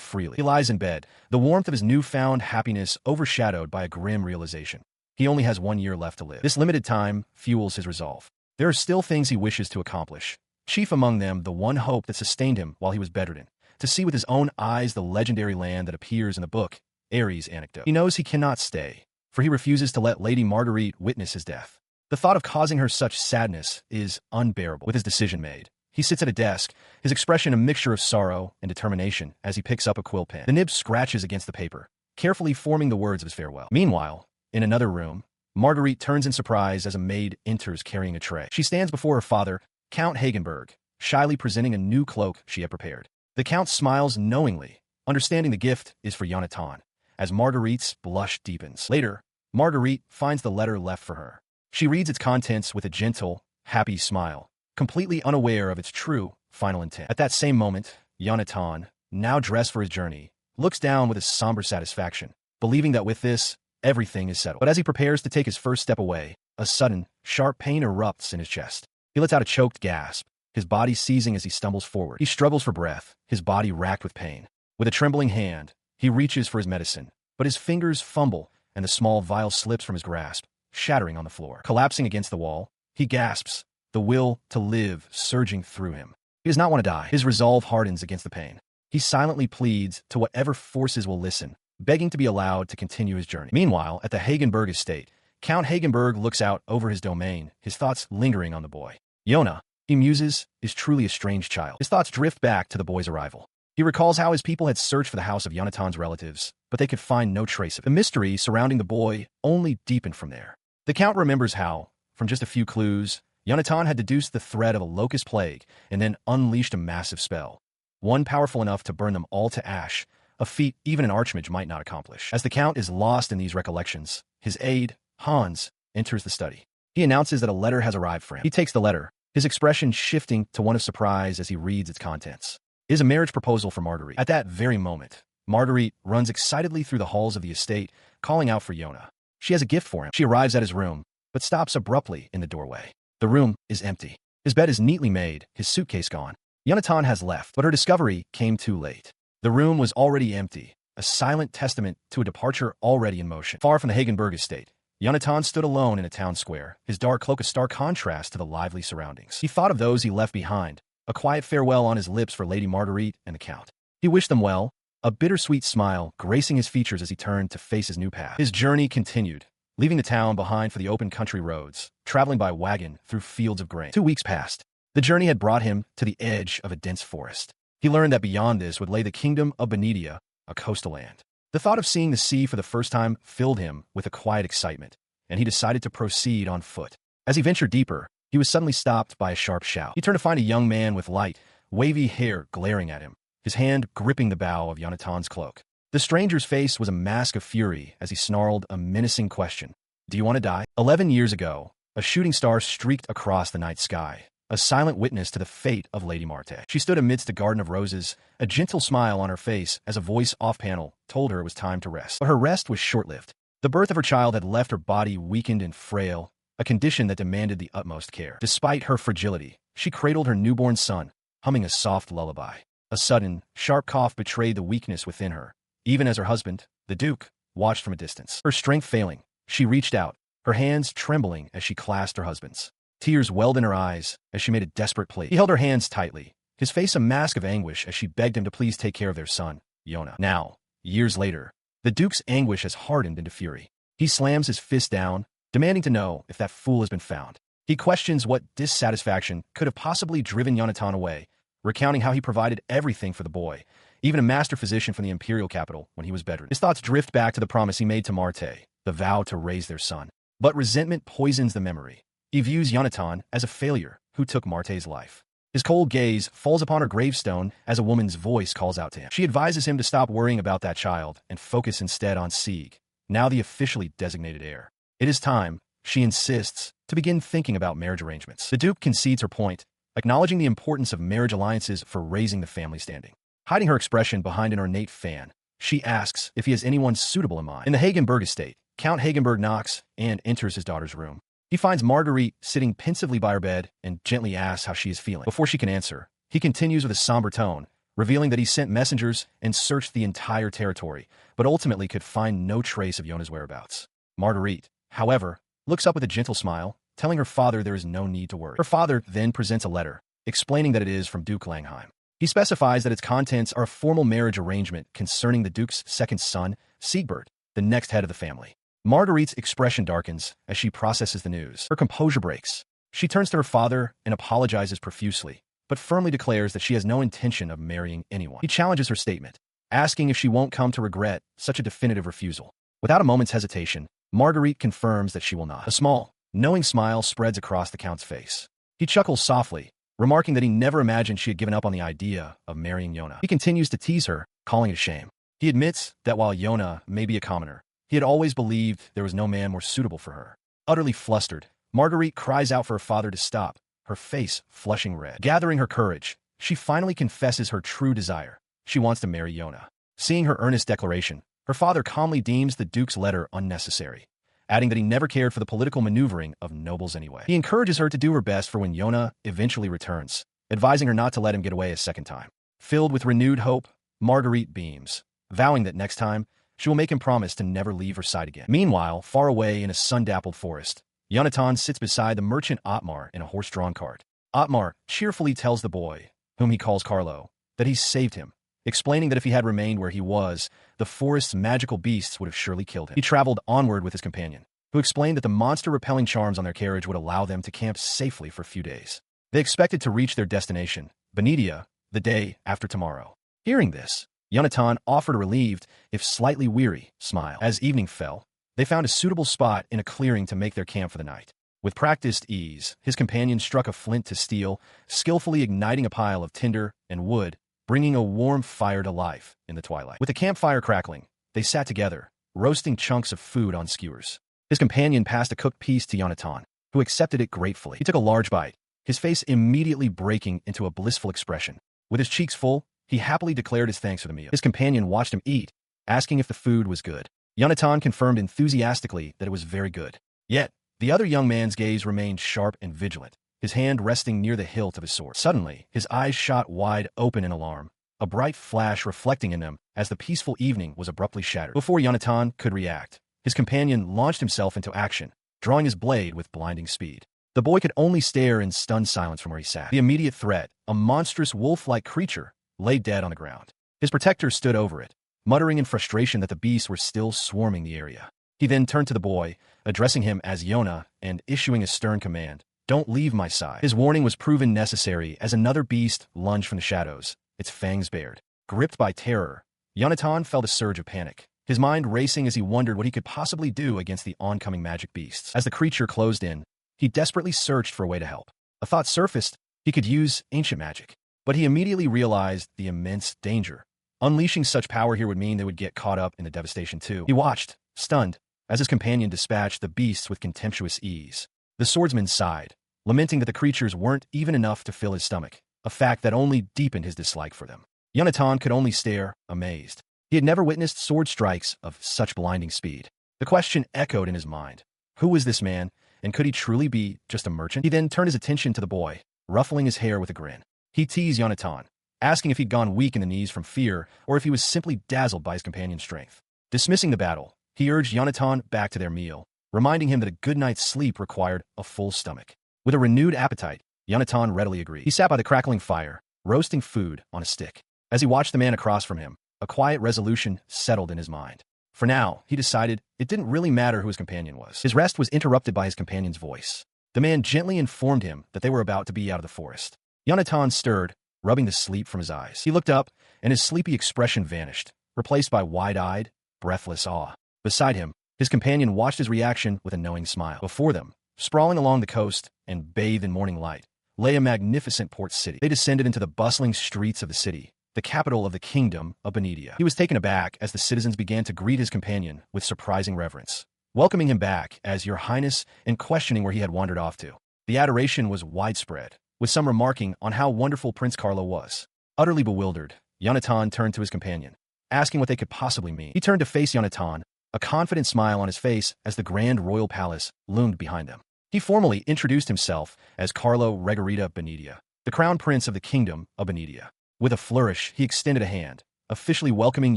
freely. He lies in bed, the warmth of his newfound happiness overshadowed by a grim realization. He only has 1 year left to live. This limited time fuels his resolve. There are still things he wishes to accomplish. Chief among them, the one hope that sustained him while he was bedridden, to see with his own eyes the legendary land that appears in the book, Ares' Anecdote. He knows he cannot stay, for he refuses to let Lady Marguerite witness his death. The thought of causing her such sadness is unbearable. With his decision made, he sits at a desk, his expression a mixture of sorrow and determination as he picks up a quill pen. The nib scratches against the paper, carefully forming the words of his farewell. Meanwhile, in another room, Marguerite turns in surprise as a maid enters carrying a tray. She stands before her father, Count Hagenberg, shyly presenting a new cloak she had prepared. The Count smiles knowingly, understanding the gift is for Yonatan, as Marguerite's blush deepens. Later, Marguerite finds the letter left for her. She reads its contents with a gentle, happy smile, completely unaware of its true, final intent. At that same moment, Yonatan, now dressed for his journey, looks down with a somber satisfaction, believing that with this, everything is settled. But as he prepares to take his first step away, a sudden, sharp pain erupts in his chest. He lets out a choked gasp, his body seizing as he stumbles forward. He struggles for breath, his body racked with pain. With a trembling hand, he reaches for his medicine, but his fingers fumble, and the small vial slips from his grasp, shattering on the floor. Collapsing against the wall, he gasps, the will to live surging through him. He does not want to die. His resolve hardens against the pain. He silently pleads to whatever forces will listen, begging to be allowed to continue his journey. Meanwhile, at the Hagenberg estate, Count Hagenberg looks out over his domain, his thoughts lingering on the boy. Yona, he muses, is truly a strange child. His thoughts drift back to the boy's arrival. He recalls how his people had searched for the house of Yonatan's relatives, but they could find no trace of it. The mystery surrounding the boy only deepened from there. The Count remembers how, from just a few clues, Yonatan had deduced the threat of a locust plague and then unleashed a massive spell, one powerful enough to burn them all to ash, a feat even an archmage might not accomplish. As the Count is lost in these recollections, his aide, Hans, enters the study. He announces that a letter has arrived for him. He takes the letter, his expression shifting to one of surprise as he reads its contents. It is a marriage proposal for Marguerite. At that very moment, Marguerite runs excitedly through the halls of the estate, calling out for Yona. She has a gift for him. She arrives at his room, but stops abruptly in the doorway. The room is empty. His bed is neatly made, his suitcase gone. Yonatan has left, but her discovery came too late. The room was already empty, a silent testament to a departure already in motion. Far from the Hagenberg estate, Yonatan stood alone in a town square, his dark cloak a stark contrast to the lively surroundings. He thought of those he left behind, a quiet farewell on his lips for Lady Marguerite and the Count. He wished them well, a bittersweet smile gracing his features as he turned to face his new path. His journey continued, leaving the town behind for the open country roads, traveling by wagon through fields of grain. 2 weeks passed. The journey had brought him to the edge of a dense forest. He learned that beyond this would lay the kingdom of Benedia, a coastal land. The thought of seeing the sea for the first time filled him with a quiet excitement, and he decided to proceed on foot. As he ventured deeper, he was suddenly stopped by a sharp shout. He turned to find a young man with light, wavy hair glaring at him, his hand gripping the bow of Yonatan's cloak. The stranger's face was a mask of fury as he snarled a menacing question. Do you want to die? 11 years ago, a shooting star streaked across the night sky, a silent witness to the fate of Lady Marte. She stood amidst a garden of roses, a gentle smile on her face as a voice off-panel told her it was time to rest. But her rest was short-lived. The birth of her child had left her body weakened and frail, a condition that demanded the utmost care. Despite her fragility, she cradled her newborn son, humming a soft lullaby. A sudden, sharp cough betrayed the weakness within her, even as her husband, the Duke, watched from a distance. Her strength failing, she reached out, her hands trembling as she clasped her husband's. Tears welled in her eyes as she made a desperate plea. He held her hands tightly, his face a mask of anguish as she begged him to please take care of their son, Yona. Now, years later, the Duke's anguish has hardened into fury. He slams his fist down, demanding to know if that fool has been found. He questions what dissatisfaction could have possibly driven Yonatan away, recounting how he provided everything for the boy, even a master physician from the imperial capital when he was bedridden. His thoughts drift back to the promise he made to Marte, the vow to raise their son. But resentment poisons the memory. He views Yonatan as a failure who took Marte's life. His cold gaze falls upon her gravestone as a woman's voice calls out to him. She advises him to stop worrying about that child and focus instead on Sieg, now the officially designated heir. It is time, she insists, to begin thinking about marriage arrangements. The Duke concedes her point, acknowledging the importance of marriage alliances for raising the family standing. Hiding her expression behind an ornate fan, She asks if he has anyone suitable in mind. In the Hagenberg estate, Count Hagenberg knocks and enters his daughter's room. He finds Marguerite sitting pensively by her bed and gently asks how she is feeling. Before she can answer, he continues with a somber tone, revealing that he sent messengers and searched the entire territory, but ultimately could find no trace of Yona's whereabouts. Marguerite, however, looks up with a gentle smile, telling her father there is no need to worry. Her father then presents a letter, explaining that it is from Duke Langheim. He specifies that its contents are a formal marriage arrangement concerning the Duke's second son, Siegbert, the next head of the family. Marguerite's expression darkens as she processes the news. Her composure breaks. She turns to her father and apologizes profusely, but firmly declares that she has no intention of marrying anyone. He challenges her statement, asking if she won't come to regret such a definitive refusal. Without a moment's hesitation, Marguerite confirms that she will not. A small, knowing smile spreads across the Count's face. He chuckles softly, remarking that he never imagined she had given up on the idea of marrying Yona. He continues to tease her, calling it a shame. He admits that while Yona may be a commoner, he had always believed there was no man more suitable for her. Utterly flustered, Marguerite cries out for her father to stop, her face flushing red. Gathering her courage, she finally confesses her true desire. She wants to marry Yona. Seeing her earnest declaration, her father calmly deems the Duke's letter unnecessary, adding that he never cared for the political maneuvering of nobles anyway. He encourages her to do her best for when Yona eventually returns, advising her not to let him get away a second time. Filled with renewed hope, Marguerite beams, vowing that next time, she will make him promise to never leave her side again. Meanwhile, far away in a sun-dappled forest, Yonatan sits beside the merchant Otmar in a horse-drawn cart. Otmar cheerfully tells the boy, whom he calls Carlo, that he's saved him, explaining that if he had remained where he was, the forest's magical beasts would have surely killed him. He traveled onward with his companion, who explained that the monster-repelling charms on their carriage would allow them to camp safely for a few days. They expected to reach their destination, Benedia, the day after tomorrow. Hearing this, Yonatan offered a relieved, if slightly weary, smile. As evening fell, they found a suitable spot in a clearing to make their camp for the night. With practiced ease, his companion struck a flint to steel, skillfully igniting a pile of tinder and wood, bringing a warm fire to life in the twilight. With the campfire crackling, they sat together, roasting chunks of food on skewers. His companion passed a cooked piece to Yonatan, who accepted it gratefully. He took a large bite, his face immediately breaking into a blissful expression. With his cheeks full, he happily declared his thanks for the meal. His companion watched him eat, asking if the food was good. Yonatan confirmed enthusiastically that it was very good. Yet, the other young man's gaze remained sharp and vigilant, his hand resting near the hilt of his sword. Suddenly, his eyes shot wide open in alarm, a bright flash reflecting in them as the peaceful evening was abruptly shattered. Before Yonatan could react, his companion launched himself into action, drawing his blade with blinding speed. The boy could only stare in stunned silence from where he sat. The immediate threat, a monstrous wolf-like creature, lay dead on the ground. His protector stood over it, muttering in frustration that the beasts were still swarming the area. He then turned to the boy, addressing him as Yona and issuing a stern command, "Don't leave my side." His warning was proven necessary as another beast lunged from the shadows, its fangs bared. Gripped by terror, Yonatan felt a surge of panic, his mind racing as he wondered what he could possibly do against the oncoming magic beasts. As the creature closed in, he desperately searched for a way to help. A thought surfaced: he could use ancient magic. But he immediately realized the immense danger. Unleashing such power here would mean they would get caught up in the devastation too. He watched, stunned, as his companion dispatched the beasts with contemptuous ease. The swordsman sighed, lamenting that the creatures weren't even enough to fill his stomach, a fact that only deepened his dislike for them. Yonatan could only stare, amazed. He had never witnessed sword strikes of such blinding speed. The question echoed in his mind. Who was this man, and could he truly be just a merchant? He then turned his attention to the boy, ruffling his hair with a grin. He teased Yonatan, asking if he'd gone weak in the knees from fear or if he was simply dazzled by his companion's strength. Dismissing the battle, he urged Yonatan back to their meal, reminding him that a good night's sleep required a full stomach. With a renewed appetite, Yonatan readily agreed. He sat by the crackling fire, roasting food on a stick. As he watched the man across from him, a quiet resolution settled in his mind. For now, he decided it didn't really matter who his companion was. His rest was interrupted by his companion's voice. The man gently informed him that they were about to be out of the forest. Yonatan stirred, rubbing the sleep from his eyes. He looked up, and his sleepy expression vanished, replaced by wide-eyed, breathless awe. Beside him, his companion watched his reaction with a knowing smile. Before them, sprawling along the coast and bathed in morning light, lay a magnificent port city. They descended into the bustling streets of the city, the capital of the kingdom of Benedia. He was taken aback as the citizens began to greet his companion with surprising reverence, welcoming him back as Your Highness and questioning where he had wandered off to. The adoration was widespread, with some remarking on how wonderful Prince Carlo was. Utterly bewildered, Yonatan turned to his companion, asking what they could possibly mean. He turned to face Yonatan, a confident smile on his face as the grand royal palace loomed behind them. He formally introduced himself as Carlo Regarita Benedia, the crown prince of the kingdom of Benedia. With a flourish, he extended a hand, officially welcoming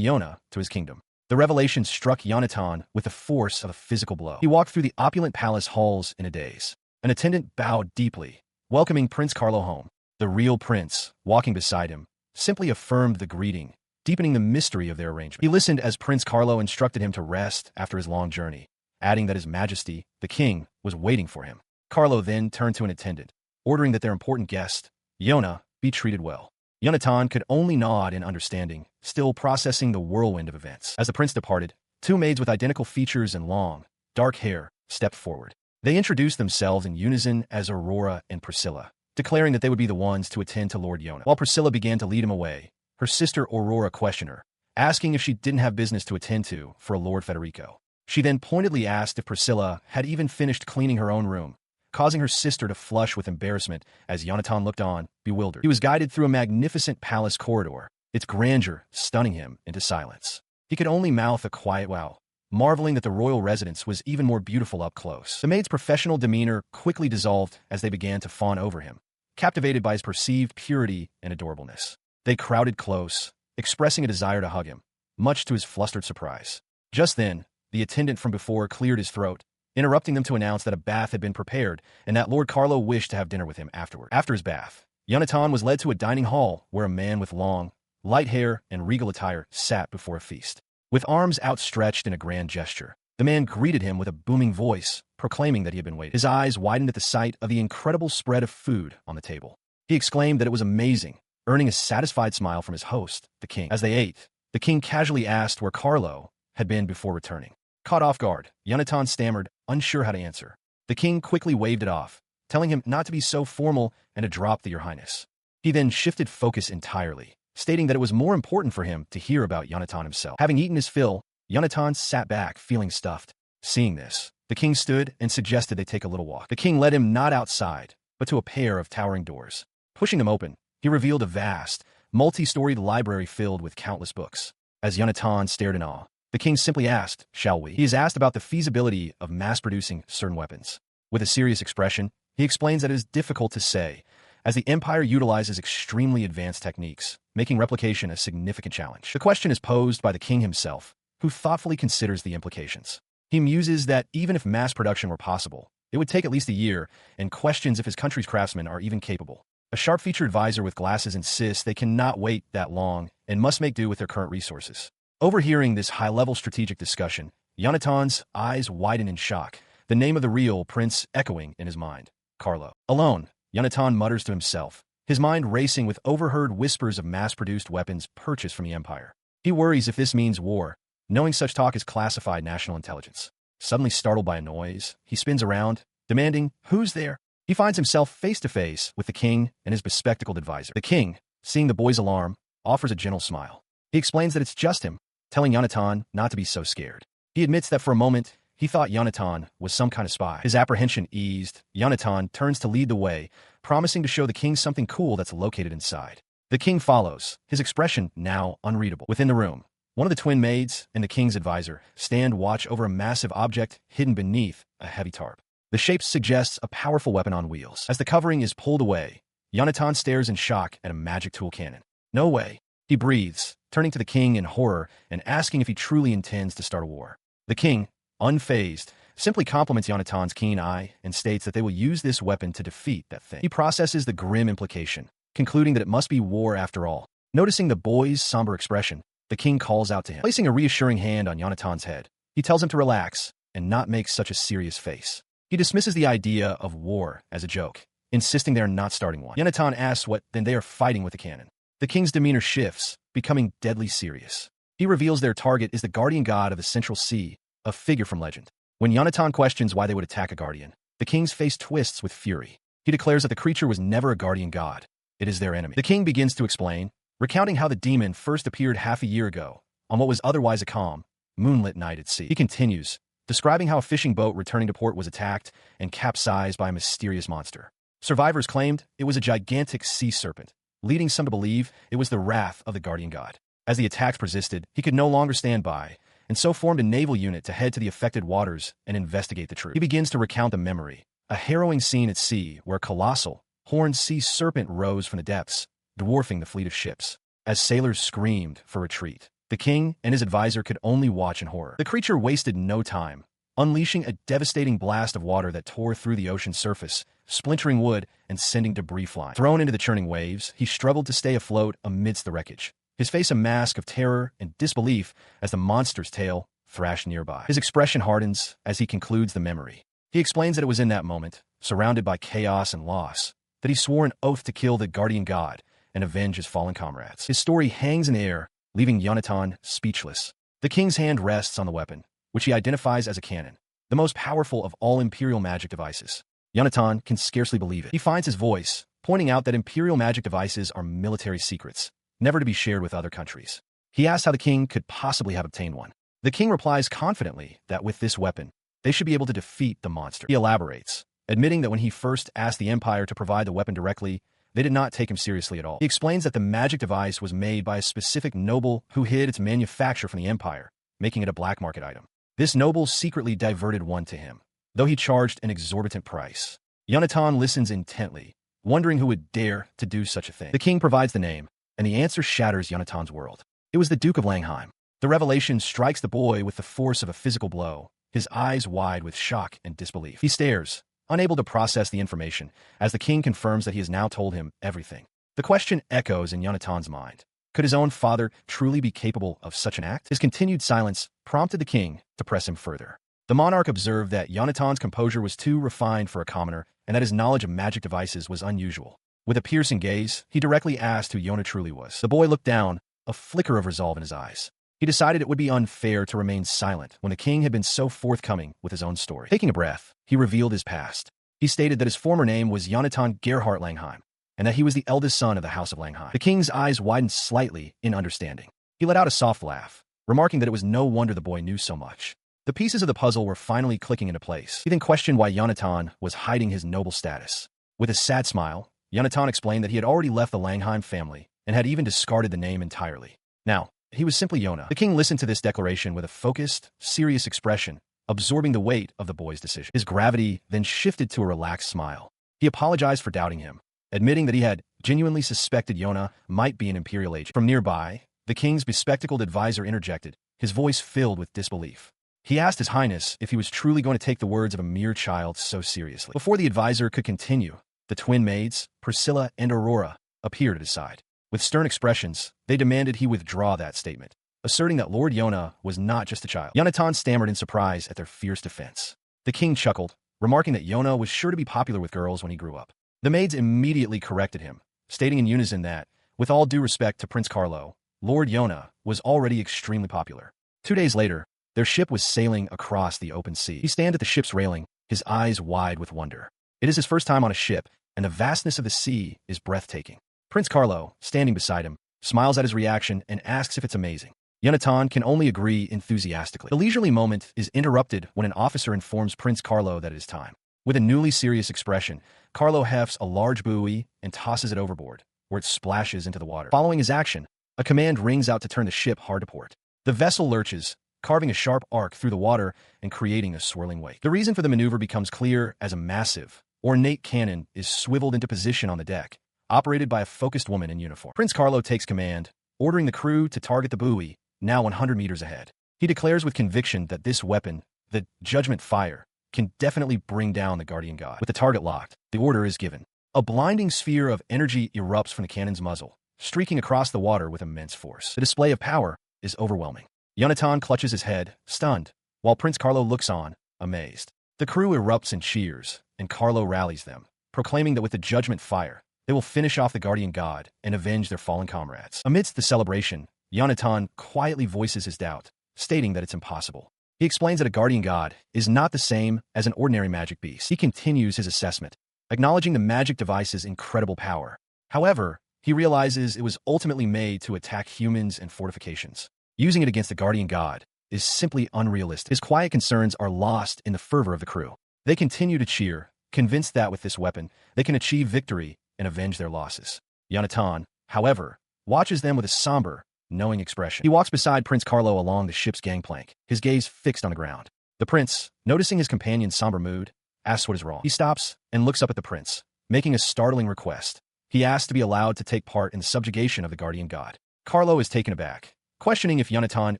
Yona to his kingdom. The revelation struck Yonatan with the force of a physical blow. He walked through the opulent palace halls in a daze. An attendant bowed deeply, welcoming Prince Carlo home. The real prince, walking beside him, simply affirmed the greeting, deepening the mystery of their arrangement. He listened as Prince Carlo instructed him to rest after his long journey, adding that His Majesty, the king, was waiting for him. Carlo then turned to an attendant, ordering that their important guest, Yona, be treated well. Yonatan could only nod in understanding, still processing the whirlwind of events. As the prince departed, two maids with identical features and long, dark hair stepped forward. They introduced themselves in unison as Aurora and Priscilla, declaring that they would be the ones to attend to Lord Yona. While Priscilla began to lead him away, her sister Aurora questioned her, asking if she didn't have business to attend to for Lord Federico. She then pointedly asked if Priscilla had even finished cleaning her own room, causing her sister to flush with embarrassment as Yonatan looked on, bewildered. He was guided through a magnificent palace corridor, its grandeur stunning him into silence. He could only mouth a quiet wow, marveling that the royal residence was even more beautiful up close. The maid's professional demeanor quickly dissolved as they began to fawn over him, captivated by his perceived purity and adorableness. They crowded close, expressing a desire to hug him, much to his flustered surprise. Just then, the attendant from before cleared his throat, interrupting them to announce that a bath had been prepared and that Lord Carlo wished to have dinner with him afterward. After his bath, Yonatan was led to a dining hall where a man with long, light hair and regal attire sat before a feast. With arms outstretched in a grand gesture, the man greeted him with a booming voice, proclaiming that he had been waiting. His eyes widened at the sight of the incredible spread of food on the table. He exclaimed that it was amazing, earning a satisfied smile from his host, the king. As they ate, the king casually asked where Carlo had been before returning. Caught off guard, Yonatan stammered, unsure how to answer. The king quickly waved it off, telling him not to be so formal and to drop the Your Highness. He then shifted focus entirely, stating that it was more important for him to hear about Yonatan himself. Having eaten his fill, Yonatan sat back, feeling stuffed. Seeing this, the king stood and suggested they take a little walk. The king led him not outside, but to a pair of towering doors. Pushing them open, he revealed a vast, multi-storied library filled with countless books. As Yonatan stared in awe, the king simply asked, "Shall we?" He is asked about the feasibility of mass-producing certain weapons. With a serious expression, he explains that it is difficult to say, as the Empire utilizes extremely advanced techniques, making replication a significant challenge. The question is posed by the king himself, who thoughtfully considers the implications. He muses that even if mass production were possible, it would take at least a year, and questions if his country's craftsmen are even capable. A sharp-featured advisor with glasses insists they cannot wait that long and must make do with their current resources. Overhearing this high-level strategic discussion, Yonatan's eyes widen in shock, the name of the real prince echoing in his mind. Carlo. Alone, Yonatan mutters to himself, his mind racing with overheard whispers of mass-produced weapons purchased from the Empire. He worries if this means war, knowing such talk is classified national intelligence. Suddenly startled by a noise, he spins around, demanding, "Who's there?" He finds himself face-to-face with the king and his bespectacled advisor. The king, seeing the boy's alarm, offers a gentle smile. He explains that it's just him, telling Yonatan not to be so scared. He admits that for a moment, he thought Yonatan was some kind of spy. His apprehension eased, Yonatan turns to lead the way, promising to show the king something cool that's located inside. The king follows, his expression now unreadable. Within the room, one of the twin maids and the king's advisor stand watch over a massive object hidden beneath a heavy tarp. The shape suggests a powerful weapon on wheels. As the covering is pulled away, Yonatan stares in shock at a magic tool cannon. "No way." He breathes, turning to the king in horror and asking if he truly intends to start a war. The king, unfazed, simply compliments Yonatan's keen eye and states that they will use this weapon to defeat that thing. He processes the grim implication, concluding that it must be war after all. Noticing the boy's somber expression, the king calls out to him. Placing a reassuring hand on Yonatan's head, he tells him to relax and not make such a serious face. He dismisses the idea of war as a joke, insisting they are not starting one. Yonatan asks what then they are fighting with the cannon. The king's demeanor shifts, becoming deadly serious. He reveals their target is the guardian god of the Central Sea, a figure from legend. When Yonatan questions why they would attack a guardian, the king's face twists with fury. He declares that the creature was never a guardian god. It is their enemy. The king begins to explain, recounting how the demon first appeared half a year ago, on what was otherwise a calm, moonlit night at sea. He continues, describing how a fishing boat returning to port was attacked and capsized by a mysterious monster. Survivors claimed it was a gigantic sea serpent, leading some to believe it was the wrath of the guardian god. As the attacks persisted, he could no longer stand by, and so formed a naval unit to head to the affected waters and investigate the truth. He begins to recount the memory, a harrowing scene at sea where a colossal, horned sea serpent rose from the depths, dwarfing the fleet of ships. As sailors screamed for retreat, the king and his advisor could only watch in horror. The creature wasted no time, unleashing a devastating blast of water that tore through the ocean's surface, splintering wood and sending debris flying. Thrown into the churning waves, he struggled to stay afloat amidst the wreckage, his face a mask of terror and disbelief as the monster's tail thrashed nearby. His expression hardens as he concludes the memory. He explains that it was in that moment, surrounded by chaos and loss, that he swore an oath to kill the guardian god and avenge his fallen comrades. His story hangs in the air, leaving Yonatan speechless. The king's hand rests on the weapon, which he identifies as a cannon, the most powerful of all imperial magic devices. Yonatan can scarcely believe it. He finds his voice, pointing out that imperial magic devices are military secrets, never to be shared with other countries. He asks how the king could possibly have obtained one. The king replies confidently that with this weapon, they should be able to defeat the monster. He elaborates, admitting that when he first asked the Empire to provide the weapon directly, they did not take him seriously at all. He explains that the magic device was made by a specific noble who hid its manufacture from the Empire, making it a black market item. This noble secretly diverted one to him, though he charged an exorbitant price. Yonatan listens intently, wondering who would dare to do such a thing. The king provides the name, and the answer shatters Yonatan's world. It was the Duke of Langheim. The revelation strikes the boy with the force of a physical blow, his eyes wide with shock and disbelief. He stares, unable to process the information, as the king confirms that he has now told him everything. The question echoes in Yonatan's mind. Could his own father truly be capable of such an act? His continued silence prompted the king to press him further. The monarch observed that Yonatan's composure was too refined for a commoner and that his knowledge of magic devices was unusual. With a piercing gaze, he directly asked who Yona truly was. The boy looked down, a flicker of resolve in his eyes. He decided it would be unfair to remain silent when the king had been so forthcoming with his own story. Taking a breath, he revealed his past. He stated that his former name was Yonatan Gerhardt Langheim, and that he was the eldest son of the House of Langheim. The king's eyes widened slightly in understanding. He let out a soft laugh, remarking that it was no wonder the boy knew so much. The pieces of the puzzle were finally clicking into place. He then questioned why Yonatan was hiding his noble status. With a sad smile, Yonatan explained that he had already left the Langheim family and had even discarded the name entirely. Now, he was simply Yona. The king listened to this declaration with a focused, serious expression, absorbing the weight of the boy's decision. His gravity then shifted to a relaxed smile. He apologized for doubting him, admitting that he had genuinely suspected Yona might be an imperial agent. From nearby, the king's bespectacled advisor interjected, his voice filled with disbelief. He asked His Highness if he was truly going to take the words of a mere child so seriously. Before the advisor could continue, the twin maids, Priscilla and Aurora, appeared at his side. With stern expressions, they demanded he withdraw that statement, asserting that Lord Yona was not just a child. Yonatan stammered in surprise at their fierce defense. The king chuckled, remarking that Yona was sure to be popular with girls when he grew up. The maids immediately corrected him, stating in unison that, with all due respect to Prince Carlo, Lord Yona was already extremely popular. 2 days later, their ship was sailing across the open sea. He stands at the ship's railing, his eyes wide with wonder. It is his first time on a ship, and the vastness of the sea is breathtaking. Prince Carlo, standing beside him, smiles at his reaction and asks if it's amazing. Yonatan can only agree enthusiastically. The leisurely moment is interrupted when an officer informs Prince Carlo that it is time. With a newly serious expression, Carlo hefts a large buoy and tosses it overboard, where it splashes into the water. Following his action, a command rings out to turn the ship hard to port. The vessel lurches, carving a sharp arc through the water and creating a swirling wake. The reason for the maneuver becomes clear as a massive, ornate cannon is swiveled into position on the deck, operated by a focused woman in uniform. Prince Carlo takes command, ordering the crew to target the buoy, now 100 meters ahead. He declares with conviction that this weapon, the Judgment Fire, can definitely bring down the Guardian God. With the target locked, the order is given. A blinding sphere of energy erupts from the cannon's muzzle, streaking across the water with immense force. The display of power is overwhelming. Yonatan clutches his head, stunned, while Prince Carlo looks on, amazed. The crew erupts in cheers, and Carlo rallies them, proclaiming that with the Judgment Fire, they will finish off the Guardian God and avenge their fallen comrades. Amidst the celebration, Yonatan quietly voices his doubt, stating that it's impossible. He explains that a Guardian God is not the same as an ordinary magic beast. He continues his assessment, acknowledging the magic device's incredible power. However, he realizes it was ultimately made to attack humans and fortifications. Using it against the Guardian God is simply unrealistic. His quiet concerns are lost in the fervor of the crew. They continue to cheer, convinced that with this weapon, they can achieve victory and avenge their losses. Yonatan, however, watches them with a somber, knowing expression. He walks beside Prince Carlo along the ship's gangplank, his gaze fixed on the ground. The prince, noticing his companion's somber mood, asks what is wrong. He stops and looks up at the prince, making a startling request. He asks to be allowed to take part in the subjugation of the guardian god. Carlo is taken aback, questioning if Yonatan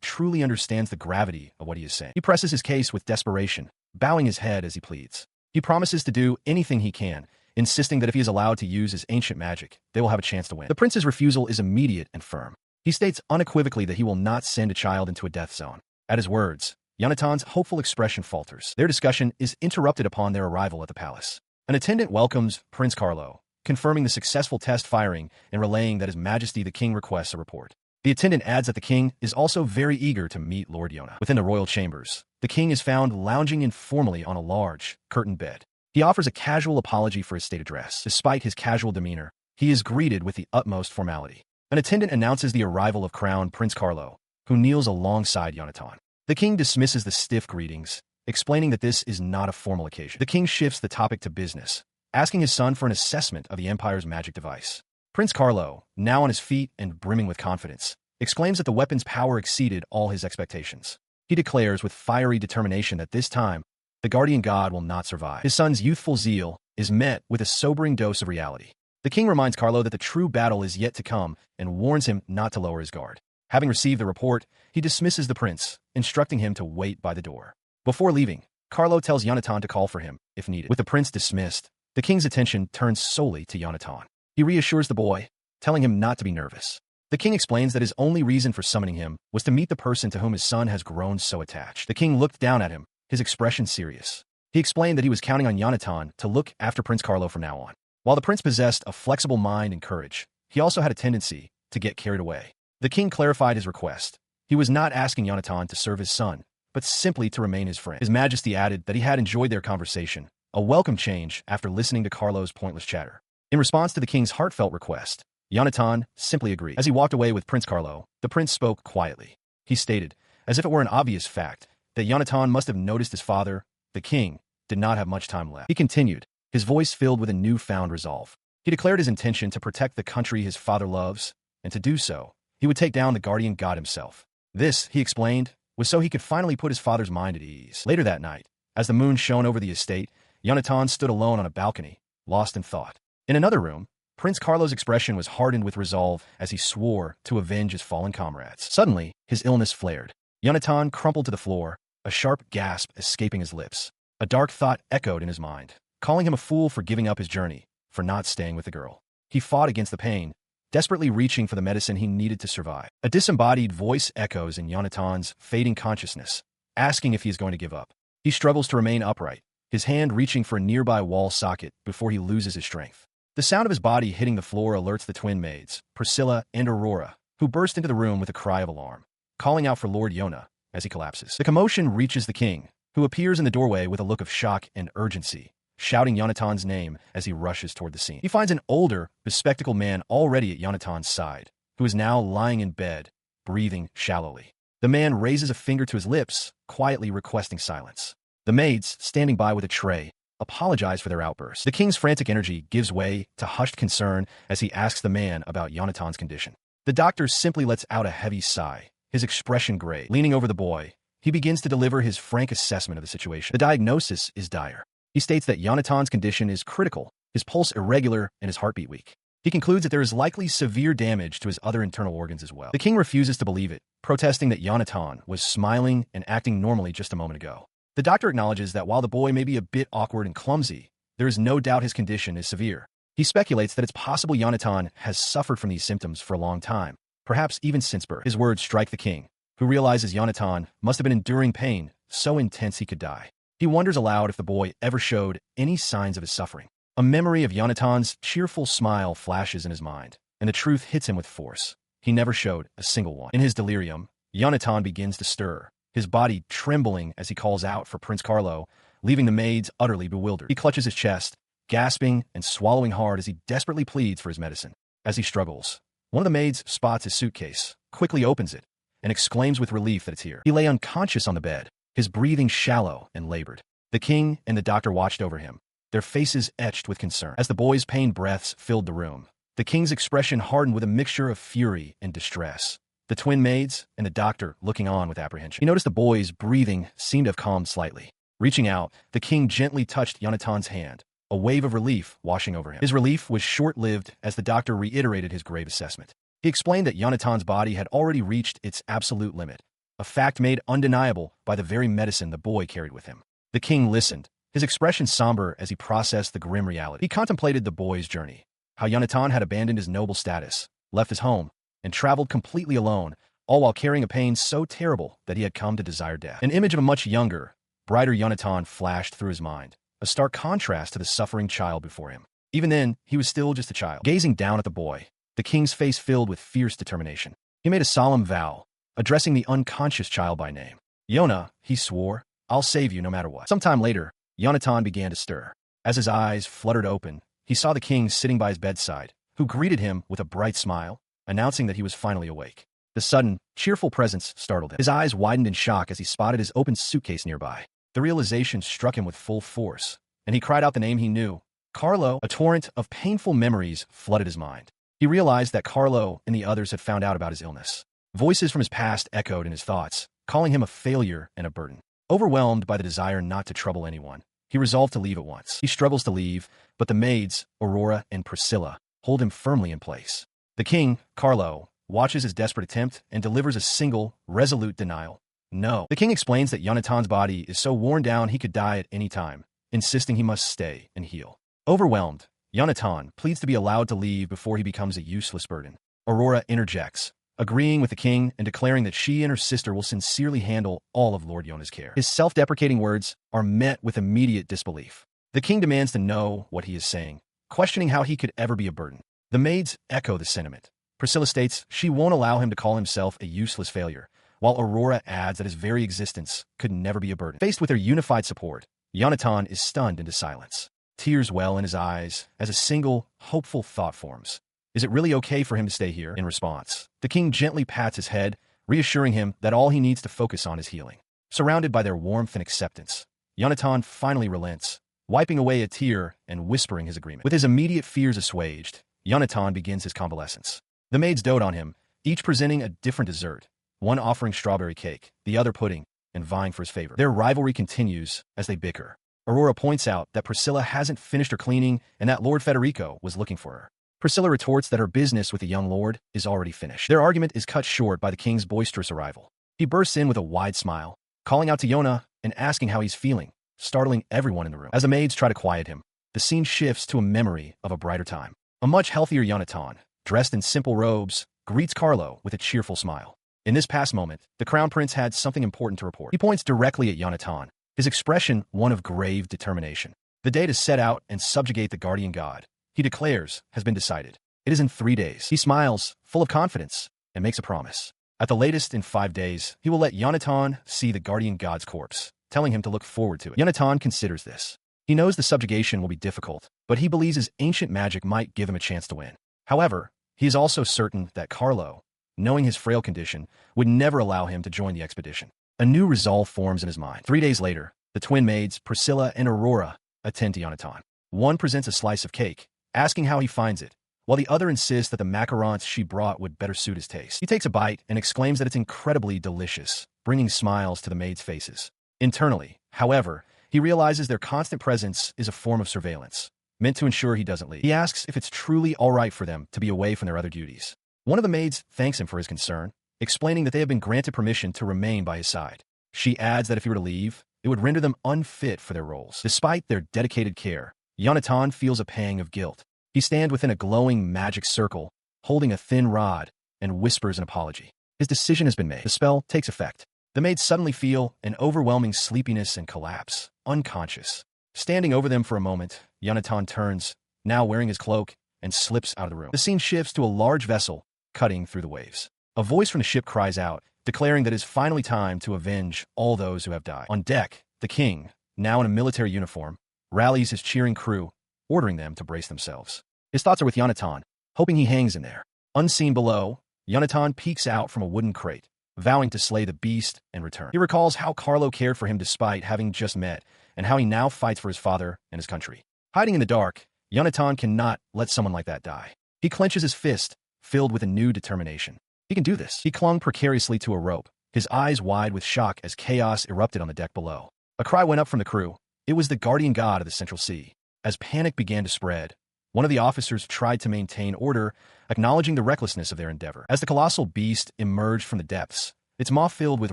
truly understands the gravity of what he is saying. He presses his case with desperation, bowing his head as he pleads. He promises to do anything he can, insisting that if he is allowed to use his ancient magic, they will have a chance to win. The prince's refusal is immediate and firm. He states unequivocally that he will not send a child into a death zone. At his words, Yonatan's hopeful expression falters. Their discussion is interrupted upon their arrival at the palace. An attendant welcomes Prince Carlo, confirming the successful test firing and relaying that His Majesty the King requests a report. The attendant adds that the king is also very eager to meet Lord Yona. Within the royal chambers, the king is found lounging informally on a large, curtained bed. He offers a casual apology for his state address. Despite his casual demeanor, he is greeted with the utmost formality. An attendant announces the arrival of Crown Prince Carlo, who kneels alongside Yonatan. The king dismisses the stiff greetings, explaining that this is not a formal occasion. The king shifts the topic to business, asking his son for an assessment of the Empire's magic device. Prince Carlo, now on his feet and brimming with confidence, exclaims that the weapon's power exceeded all his expectations. He declares with fiery determination that this time, the guardian god will not survive. His son's youthful zeal is met with a sobering dose of reality. The king reminds Carlo that the true battle is yet to come and warns him not to lower his guard. Having received the report, he dismisses the prince, instructing him to wait by the door. Before leaving, Carlo tells Yonatan to call for him, if needed. With the prince dismissed, the king's attention turns solely to Yonatan. He reassures the boy, telling him not to be nervous. The king explains that his only reason for summoning him was to meet the person to whom his son has grown so attached. The king looked down at him, his expression serious. He explained that he was counting on Yonatan to look after Prince Carlo from now on. While the prince possessed a flexible mind and courage, he also had a tendency to get carried away. The king clarified his request. He was not asking Yonatan to serve his son, but simply to remain his friend. His Majesty added that he had enjoyed their conversation, a welcome change after listening to Carlo's pointless chatter. In response to the king's heartfelt request, Yonatan simply agreed. As he walked away with Prince Carlo, the prince spoke quietly. He stated, as if it were an obvious fact, that Yonatan must have noticed his father, the king, did not have much time left. He continued, his voice filled with a newfound resolve. He declared his intention to protect the country his father loves, and to do so, he would take down the guardian god himself. This, he explained, was so he could finally put his father's mind at ease. Later that night, as the moon shone over the estate, Yonatan stood alone on a balcony, lost in thought. In another room, Prince Carlo's expression was hardened with resolve as he swore to avenge his fallen comrades. Suddenly, his illness flared. Yonatan crumpled to the floor, a sharp gasp escaping his lips. A dark thought echoed in his mind, calling him a fool for giving up his journey, for not staying with the girl. He fought against the pain, desperately reaching for the medicine he needed to survive. A disembodied voice echoes in Yonatan's fading consciousness, asking if he is going to give up. He struggles to remain upright, his hand reaching for a nearby wall socket before he loses his strength. The sound of his body hitting the floor alerts the twin maids, Priscilla and Aurora, who burst into the room with a cry of alarm, calling out for Lord Yona as he collapses. The commotion reaches the king, who appears in the doorway with a look of shock and urgency, shouting Yonatan's name as he rushes toward the scene. He finds an older, bespectacled man already at Yonatan's side, who is now lying in bed, breathing shallowly. The man raises a finger to his lips, quietly requesting silence. The maids, standing by with a tray, apologize for their outburst. The king's frantic energy gives way to hushed concern as he asks the man about Yonatan's condition. The doctor simply lets out a heavy sigh, his expression gray. Leaning over the boy, he begins to deliver his frank assessment of the situation. The diagnosis is dire. He states that Yonatan's condition is critical, his pulse irregular, and his heartbeat weak. He concludes that there is likely severe damage to his other internal organs as well. The king refuses to believe it, protesting that Yonatan was smiling and acting normally just a moment ago. The doctor acknowledges that while the boy may be a bit awkward and clumsy, there is no doubt his condition is severe. He speculates that it's possible Yonatan has suffered from these symptoms for a long time, perhaps even since birth. His words strike the king, who realizes Yonatan must have been enduring pain so intense he could die. He wonders aloud if the boy ever showed any signs of his suffering. A memory of Yonatan's cheerful smile flashes in his mind, and the truth hits him with force. He never showed a single one. In his delirium, Yonatan begins to stir, his body trembling as he calls out for Prince Carlo, leaving the maids utterly bewildered. He clutches his chest, gasping and swallowing hard as he desperately pleads for his medicine. As he struggles, one of the maids spots his suitcase, quickly opens it, and exclaims with relief that it's here. He lay unconscious on the bed, his breathing shallow and labored. The king and the doctor watched over him, their faces etched with concern. As the boy's pained breaths filled the room, the king's expression hardened with a mixture of fury and distress. the twin maids and the doctor looking on with apprehension. He noticed the boy's breathing seemed to have calmed slightly. Reaching out, the king gently touched Yonatan's hand, a wave of relief washing over him. His relief was short-lived as the doctor reiterated his grave assessment. He explained that Yonatan's body had already reached its absolute limit, a fact made undeniable by the very medicine the boy carried with him. The king listened, his expression somber as he processed the grim reality. He contemplated the boy's journey, how Yonatan had abandoned his noble status, left his home, and traveled completely alone, all while carrying a pain so terrible that he had come to desire death. An image of a much younger, brighter Yonatan flashed through his mind, a stark contrast to the suffering child before him. Even then, he was still just a child. Gazing down at the boy, the king's face filled with fierce determination. He made a solemn vow, addressing the unconscious child by name. Yona, he swore, I'll save you no matter what. Sometime later, Yonatan began to stir. As his eyes fluttered open, he saw the king sitting by his bedside, who greeted him with a bright smile, announcing that he was finally awake. The sudden, cheerful presence startled him. His eyes widened in shock as he spotted his open suitcase nearby. The realization struck him with full force, and he cried out the name he knew. Carlo. A torrent of painful memories flooded his mind. He realized that Carlo and the others had found out about his illness. Voices from his past echoed in his thoughts, calling him a failure and a burden. Overwhelmed by the desire not to trouble anyone, he resolved to leave at once. He struggles to leave, but the maids, Aurora and Priscilla, hold him firmly in place. The king, Carlo, watches his desperate attempt and delivers a single, resolute denial. No. The king explains that Yonatan's body is so worn down he could die at any time, insisting he must stay and heal. Overwhelmed, Yonatan pleads to be allowed to leave before he becomes a useless burden. Aurora interjects, agreeing with the king and declaring that she and her sister will sincerely handle all of Lord Yona's care. His self-deprecating words are met with immediate disbelief. The king demands to know what he is saying, questioning how he could ever be a burden. The maids echo the sentiment. Priscilla states she won't allow him to call himself a useless failure, while Aurora adds that his very existence could never be a burden. Faced with their unified support, Yonatan is stunned into silence. Tears well in his eyes as a single, hopeful thought forms. Is it really okay for him to stay here? In response, the king gently pats his head, reassuring him that all he needs to focus on is healing. Surrounded by their warmth and acceptance, Yonatan finally relents, wiping away a tear and whispering his agreement. With his immediate fears assuaged, Yonatan begins his convalescence. The maids dote on him, each presenting a different dessert, one offering strawberry cake, the other pudding, and vying for his favor. Their rivalry continues as they bicker. Aurora points out that Priscilla hasn't finished her cleaning and that Lord Federico was looking for her. Priscilla retorts that her business with the young lord is already finished. Their argument is cut short by the king's boisterous arrival. He bursts in with a wide smile, calling out to Yona and asking how he's feeling, startling everyone in the room. As the maids try to quiet him, the scene shifts to a memory of a brighter time. A much healthier Yonatan, dressed in simple robes, greets Carlo with a cheerful smile. In this past moment, the crown prince had something important to report. He points directly at Yonatan, his expression one of grave determination. The day to set out and subjugate the guardian god, he declares, has been decided. It is in 3 days. He smiles, full of confidence, and makes a promise. At the latest in 5 days, he will let Yonatan see the guardian god's corpse, telling him to look forward to it. Yonatan considers this. He knows the subjugation will be difficult, but he believes his ancient magic might give him a chance to win. However, he is also certain that Carlo, knowing his frail condition, would never allow him to join the expedition. A new resolve forms in his mind. 3 days later, the twin maids, Priscilla and Aurora, attend to Yonatan. One presents a slice of cake, asking how he finds it, while the other insists that the macarons she brought would better suit his taste. He takes a bite and exclaims that it's incredibly delicious, bringing smiles to the maids' faces. Internally, however, he realizes their constant presence is a form of surveillance, meant to ensure he doesn't leave. He asks if it's truly all right for them to be away from their other duties. One of the maids thanks him for his concern, explaining that they have been granted permission to remain by his side. She adds that if he were to leave, it would render them unfit for their roles. Despite their dedicated care, Yonatan feels a pang of guilt. He stands within a glowing magic circle, holding a thin rod, and whispers an apology. His decision has been made. The spell takes effect. The maids suddenly feel an overwhelming sleepiness and collapse, unconscious. Standing over them for a moment, Yonatan turns, now wearing his cloak, and slips out of the room. The scene shifts to a large vessel, cutting through the waves. A voice from the ship cries out, declaring that it is finally time to avenge all those who have died. On deck, the king, now in a military uniform, rallies his cheering crew, ordering them to brace themselves. His thoughts are with Yonatan, hoping he hangs in there. Unseen below, Yonatan peeks out from a wooden crate, vowing to slay the beast and return. He recalls how Carlo cared for him despite having just met, and how he now fights for his father and his country. Hiding in the dark, Yonatan cannot let someone like that die. He clenches his fist, filled with a new determination. He can do this. He clung precariously to a rope, his eyes wide with shock as chaos erupted on the deck below. A cry went up from the crew. It was the guardian god of the Central Sea. As panic began to spread, one of the officers tried to maintain order, acknowledging the recklessness of their endeavor. As the colossal beast emerged from the depths, its maw filled with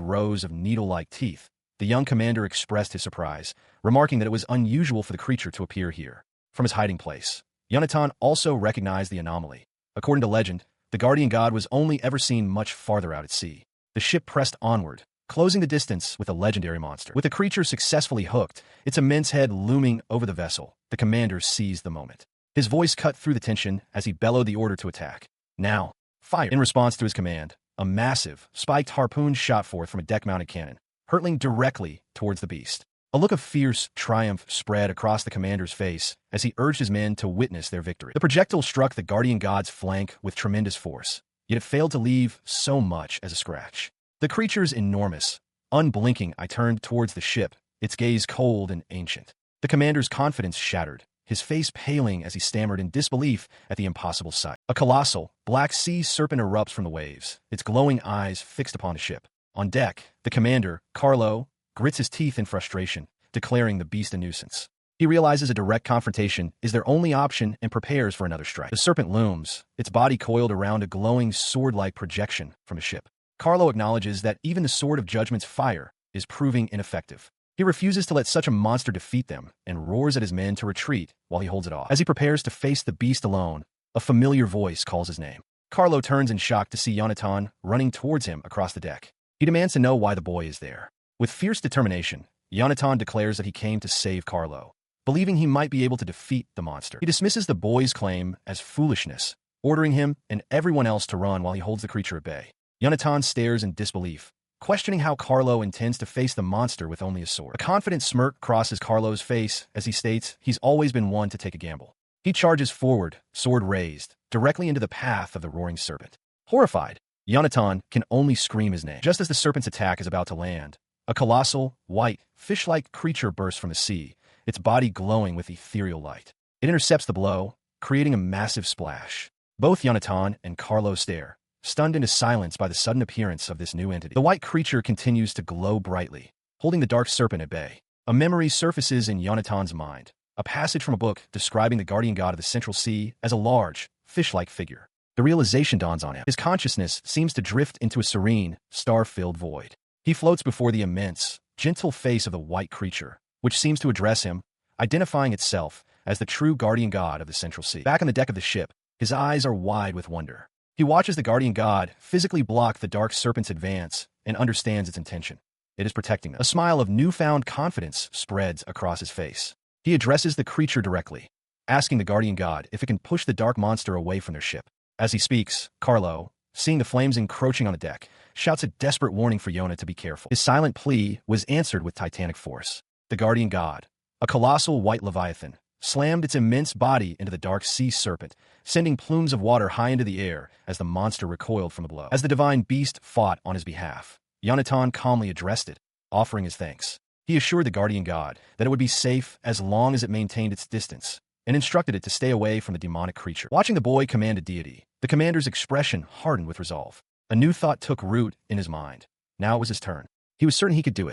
rows of needle-like teeth, the young commander expressed his surprise, remarking that it was unusual for the creature to appear here. From his hiding place, Yonatan also recognized the anomaly. According to legend, the guardian god was only ever seen much farther out at sea. The ship pressed onward, closing the distance with a legendary monster. With the creature successfully hooked, its immense head looming over the vessel, the commander seized the moment. His voice cut through the tension as he bellowed the order to attack. Now, fire! In response to his command, a massive, spiked harpoon shot forth from a deck-mounted cannon, hurtling directly towards the beast. A look of fierce triumph spread across the commander's face as he urged his men to witness their victory. The projectile struck the guardian god's flank with tremendous force, yet it failed to leave so much as a scratch. The creature's enormous, unblinking eye turned towards the ship, its gaze cold and ancient. The commander's confidence shattered, his face paling as he stammered in disbelief at the impossible sight. A colossal, black sea serpent erupts from the waves, its glowing eyes fixed upon the ship. On deck, the commander, Carlo, grits his teeth in frustration, declaring the beast a nuisance. He realizes a direct confrontation is their only option and prepares for another strike. The serpent looms, its body coiled around a glowing sword-like projection from a ship. Carlo acknowledges that even the Sword of Judgment's fire is proving ineffective. He refuses to let such a monster defeat them and roars at his men to retreat while he holds it off. As he prepares to face the beast alone, a familiar voice calls his name. Carlo turns in shock to see Yonatan running towards him across the deck. He demands to know why the boy is there. With fierce determination, Yonatan declares that he came to save Carlo, believing he might be able to defeat the monster. He dismisses the boy's claim as foolishness, ordering him and everyone else to run while he holds the creature at bay. Yonatan stares in disbelief, questioning how Carlo intends to face the monster with only a sword. A confident smirk crosses Carlo's face as he states he's always been one to take a gamble. He charges forward, sword raised, directly into the path of the roaring serpent. Horrified, Yonatan can only scream his name. Just as the serpent's attack is about to land, a colossal, white, fish-like creature bursts from the sea, its body glowing with ethereal light. It intercepts the blow, creating a massive splash. Both Yonatan and Carlo stare, stunned into silence by the sudden appearance of this new entity. The white creature continues to glow brightly, holding the dark serpent at bay. A memory surfaces in Yonatan's mind, a passage from a book describing the guardian god of the Central Sea as a large, fish-like figure. The realization dawns on him. His consciousness seems to drift into a serene, star-filled void. He floats before the immense, gentle face of the white creature, which seems to address him, identifying itself as the true guardian god of the Central Sea. Back on the deck of the ship, his eyes are wide with wonder. He watches the guardian god physically block the dark serpent's advance and understands its intention. It is protecting them. A smile of newfound confidence spreads across his face. He addresses the creature directly, asking the guardian god if it can push the dark monster away from their ship. As he speaks, Carlo, seeing the flames encroaching on the deck, shouts a desperate warning for Yona to be careful. His silent plea was answered with titanic force. The guardian god, a colossal white leviathan, slammed its immense body into the dark sea serpent, sending plumes of water high into the air as the monster recoiled from the blow. As the divine beast fought on his behalf, Yonatan calmly addressed it, offering his thanks. He assured the guardian god that it would be safe as long as it maintained its distance, and instructed it to stay away from the demonic creature. Watching the boy command a deity, the commander's expression hardened with resolve. A new thought took root in his mind. Now it was his turn. He was certain he could do it.